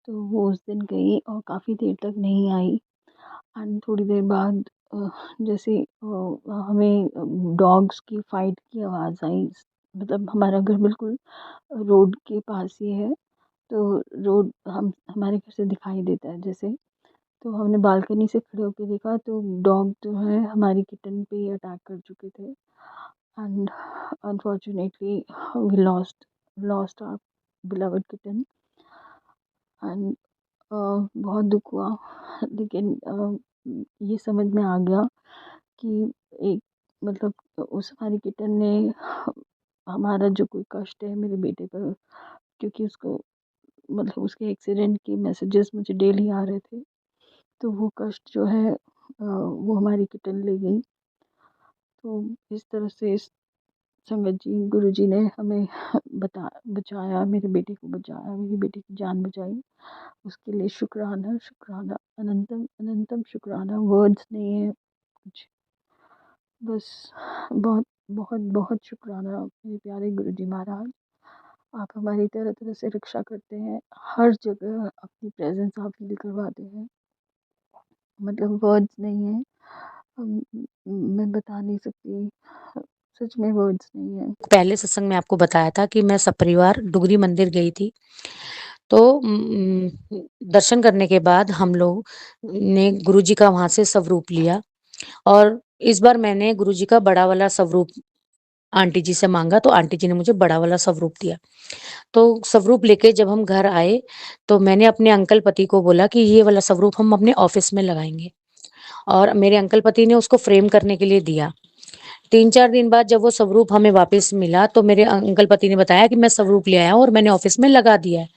[SPEAKER 5] तो वो उस दिन गई और काफ़ी देर तक नहीं आई। एंड थोड़ी देर बाद जैसे हमें डॉग्स की फाइट की आवाज़ आई। मतलब हमारा घर बिल्कुल रोड के पास ही है, तो रोड हमारे घर से दिखाई देता है जैसे। तो हमने बालकनी से खड़े होकर देखा तो डॉग जो है हमारी किटन पे ही अटैक कर चुके थे। And unfortunately we lost our beloved kitten. And बहुत दुख हुआ, लेकिन ये समझ में आ गया कि एक मतलब उस हमारी किटन ने हमारा जो कोई कष्ट है मेरे बेटे पर, क्योंकि उसको मतलब उसके एक्सीडेंट के मैसेजेस मुझे डेली आ रहे थे, तो वो कष्ट जो है वो हमारी किटन ले गई। तो इस तरह से इस संगत जी गुरु जी ने हमें बचाया, मेरे बेटे को बचाया, मेरी बेटी की जान बचाई। उसके लिए शुक्राना शुक्राना, अनंतम अनंतम शुक्राना। वर्ड्स नहीं है कुछ, बस बहुत बहुत बहुत शुक्राना मेरे प्यारे गुरु जी महाराज। आप हमारी तरह तरह से रक्षा करते हैं, हर जगह अपनी प्रेजेंस आप फील करवाते हैं। मतलब वर्ड्स नहीं है, मैं बता नहीं सकती, सच में वर्ड्स नहीं है।
[SPEAKER 6] पहले सत्संग में आपको बताया था कि मैं सपरिवार डुगरी मंदिर गई थी। तो दर्शन करने के बाद हम लोग ने गुरुजी का वहाँ से स्वरूप लिया और इस बार मैंने गुरुजी का बड़ा वाला स्वरूप आंटी जी से माँगा, तो आंटी जी ने मुझे बड़ा वाला स्वरूप दिया। तो स्वरूप लेके जब हम घर आए, तो मैंने अपने अंकल पति को बोला कि ये वाला स्वरूप हम अपने ऑफ़िस में लगाएँगे और मेरे अंकल पति ने उसको फ्रेम करने के लिए दिया। 3-4 दिन बाद जब वो स्वरूप हमें वापस मिला, तो मेरे अंकल पति ने बताया कि मैं स्वरूप ले आया हूँ और मैंने ऑफ़िस में लगा दिया है।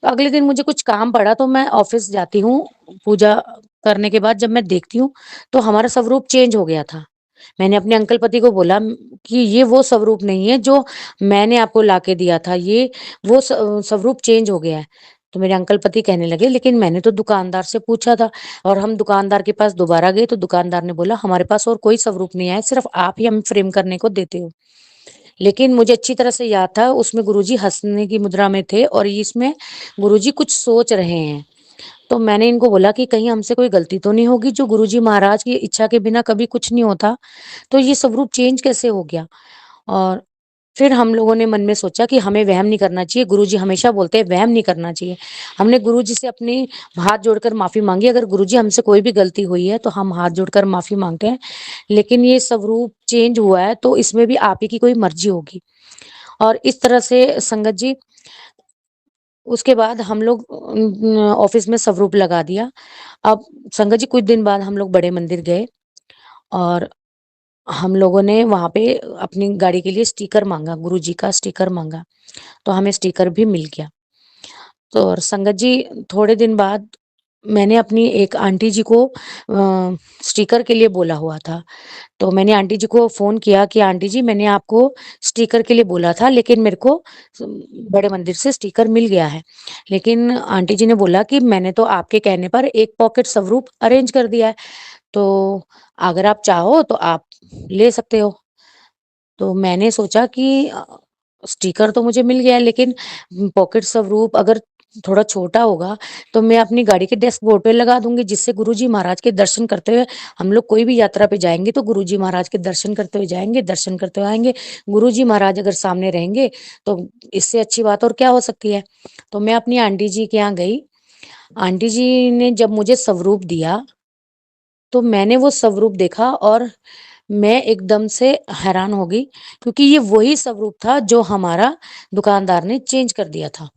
[SPEAKER 6] तो अगले दिन मुझे कुछ काम पड़ा, तो मैं ऑफ़िस जाती हूँ, पूजा करने के बाद जब मैं देखती हूँ, तो हमारा स्वरूप चेंज हो गया था। मैंने अपने अंकल पति को बोला कि ये वो स्वरूप नहीं है जो मैंने आपको लाके दिया था, ये वो स्वरूप चेंज हो गया है। तो मेरे अंकल पति कहने लगे, लेकिन मैंने तो दुकानदार से पूछा था और हम दुकानदार के पास दोबारा गए, तो दुकानदार ने बोला हमारे पास और कोई स्वरूप नहीं आया, सिर्फ आप ही हमें फ्रेम करने को देते हो। लेकिन मुझे अच्छी तरह से याद था, उसमें गुरुजी हँसने की मुद्रा में थे और इसमें गुरुजी कुछ सोच रहे हैं। तो मैंने इनको बोला कि कहीं हमसे कोई गलती तो नहीं होगी, जो गुरुजी महाराज की इच्छा के बिना कभी कुछ नहीं होता, तो ये स्वरूप चेंज कैसे हो गया? और फिर हम लोगों ने मन में सोचा कि हमें वहम नहीं करना चाहिए, गुरुजी हमेशा बोलते हैं वहम नहीं करना चाहिए। हमने गुरुजी से अपनी हाथ जोड़कर माफ़ी माँगी, अगर गुरुजी हमसे कोई भी गलती हुई है, तो हम हाथ जोड़कर माफ़ी माँगते हैं। लेकिन ये स्वरूप चेंज हुआ है, तो इसमें भी आप ही की कोई मर्ज़ी होगी। और इस तरह से संगत जी, उसके बाद हम लोग ऑफ़िस में स्वरूप लगा दिया। अब संगत जी कुछ दिन बाद हम लोग बड़े मंदिर गए और हम लोगों ने वहाँ पे अपनी गाड़ी के लिए स्टिकर माँगा, गुरुजी का स्टिकर माँगा, तो हमें स्टिकर भी मिल गया। तो और संगत जी थोड़े दिन बाद मैंने अपनी एक आंटी जी को स्टिकर के लिए बोला हुआ था। तो मैंने आंटी जी को फ़ोन किया कि आंटी जी मैंने आपको स्टिकर के लिए बोला था, लेकिन मेरे को बड़े मंदिर से स्टिकर मिल गया है। लेकिन आंटी जी ने बोला कि मैंने तो आपके कहने पर एक पॉकेट स्वरूप अरेंज कर दिया है, तो अगर आप चाहो तो आप ले सकते हो। तो मैंने सोचा कि स्टिकर तो मुझे मिल गया है, लेकिन पॉकेट स्वरूप अगर थोड़ा छोटा होगा, तो मैं अपनी गाड़ी के डैशबोर्ड पे लगा दूँगी, जिससे गुरुजी महाराज के दर्शन करते हुए हम लोग कोई भी यात्रा पे जाएँगे, तो गुरुजी महाराज के दर्शन करते हुए जाएँगे, दर्शन करते हुए आएँगे। गुरुजी महाराज अगर सामने रहेंगे, तो इससे अच्छी बात और क्या हो सकती है? तो मैं अपनी आंटी जी के यहाँ गई। आंटी जी ने जब मुझे स्वरूप दिया, तो मैंने वो स्वरूप देखा और मैं एकदम से हैरान हो गई, क्योंकि ये वही स्वरूप था जो हमारा दुकानदार ने चेंज कर दिया था।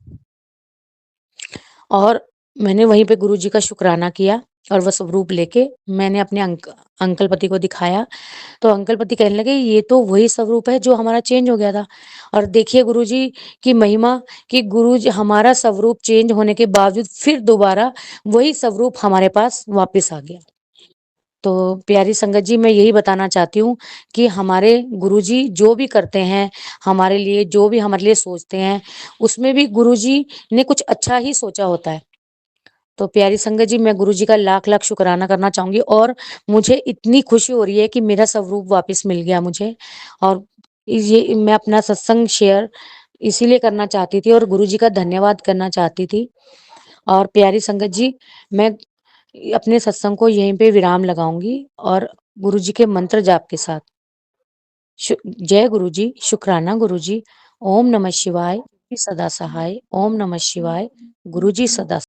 [SPEAKER 6] और मैंने वहीं पे गुरुजी का शुक्राना किया और वह स्वरूप लेके मैंने अपने अंकल पति को दिखाया, तो अंकल पति कहने लगे ये तो वही स्वरूप है जो हमारा चेंज हो गया था। और देखिए गुरुजी की महिमा कि गुरुजी हमारा स्वरूप चेंज होने के बावजूद फिर दोबारा वही स्वरूप हमारे पास वापस आ गया। तो प्यारी संगत जी, मैं यही बताना चाहती हूँ कि हमारे गुरुजी जो भी करते हैं, हमारे लिए जो भी हमारे लिए सोचते हैं, उसमें भी गुरुजी ने कुछ अच्छा ही सोचा होता है। तो प्यारी संगत जी, मैं गुरुजी का लाख-लाख शुकराना करना चाहूँगी और मुझे इतनी खुशी हो रही है कि मेरा स्वरूप वापस मिल गया मुझे। और ये मैं अपना सत्संग शेयर इसीलिए करना चाहती थी और गुरुजी का धन्यवाद करना चाहती थी। और प्यारी संगत जी, मैं अपने सत्संग को यहीं पे विराम लगाऊँगी और गुरुजी के मंत्र जाप के साथ। जय गुरुजी, शुक्राना गुरुजी, ओम नमः शिवाय, सदा सहाय, ओम नमः शिवाय, गुरुजी सदा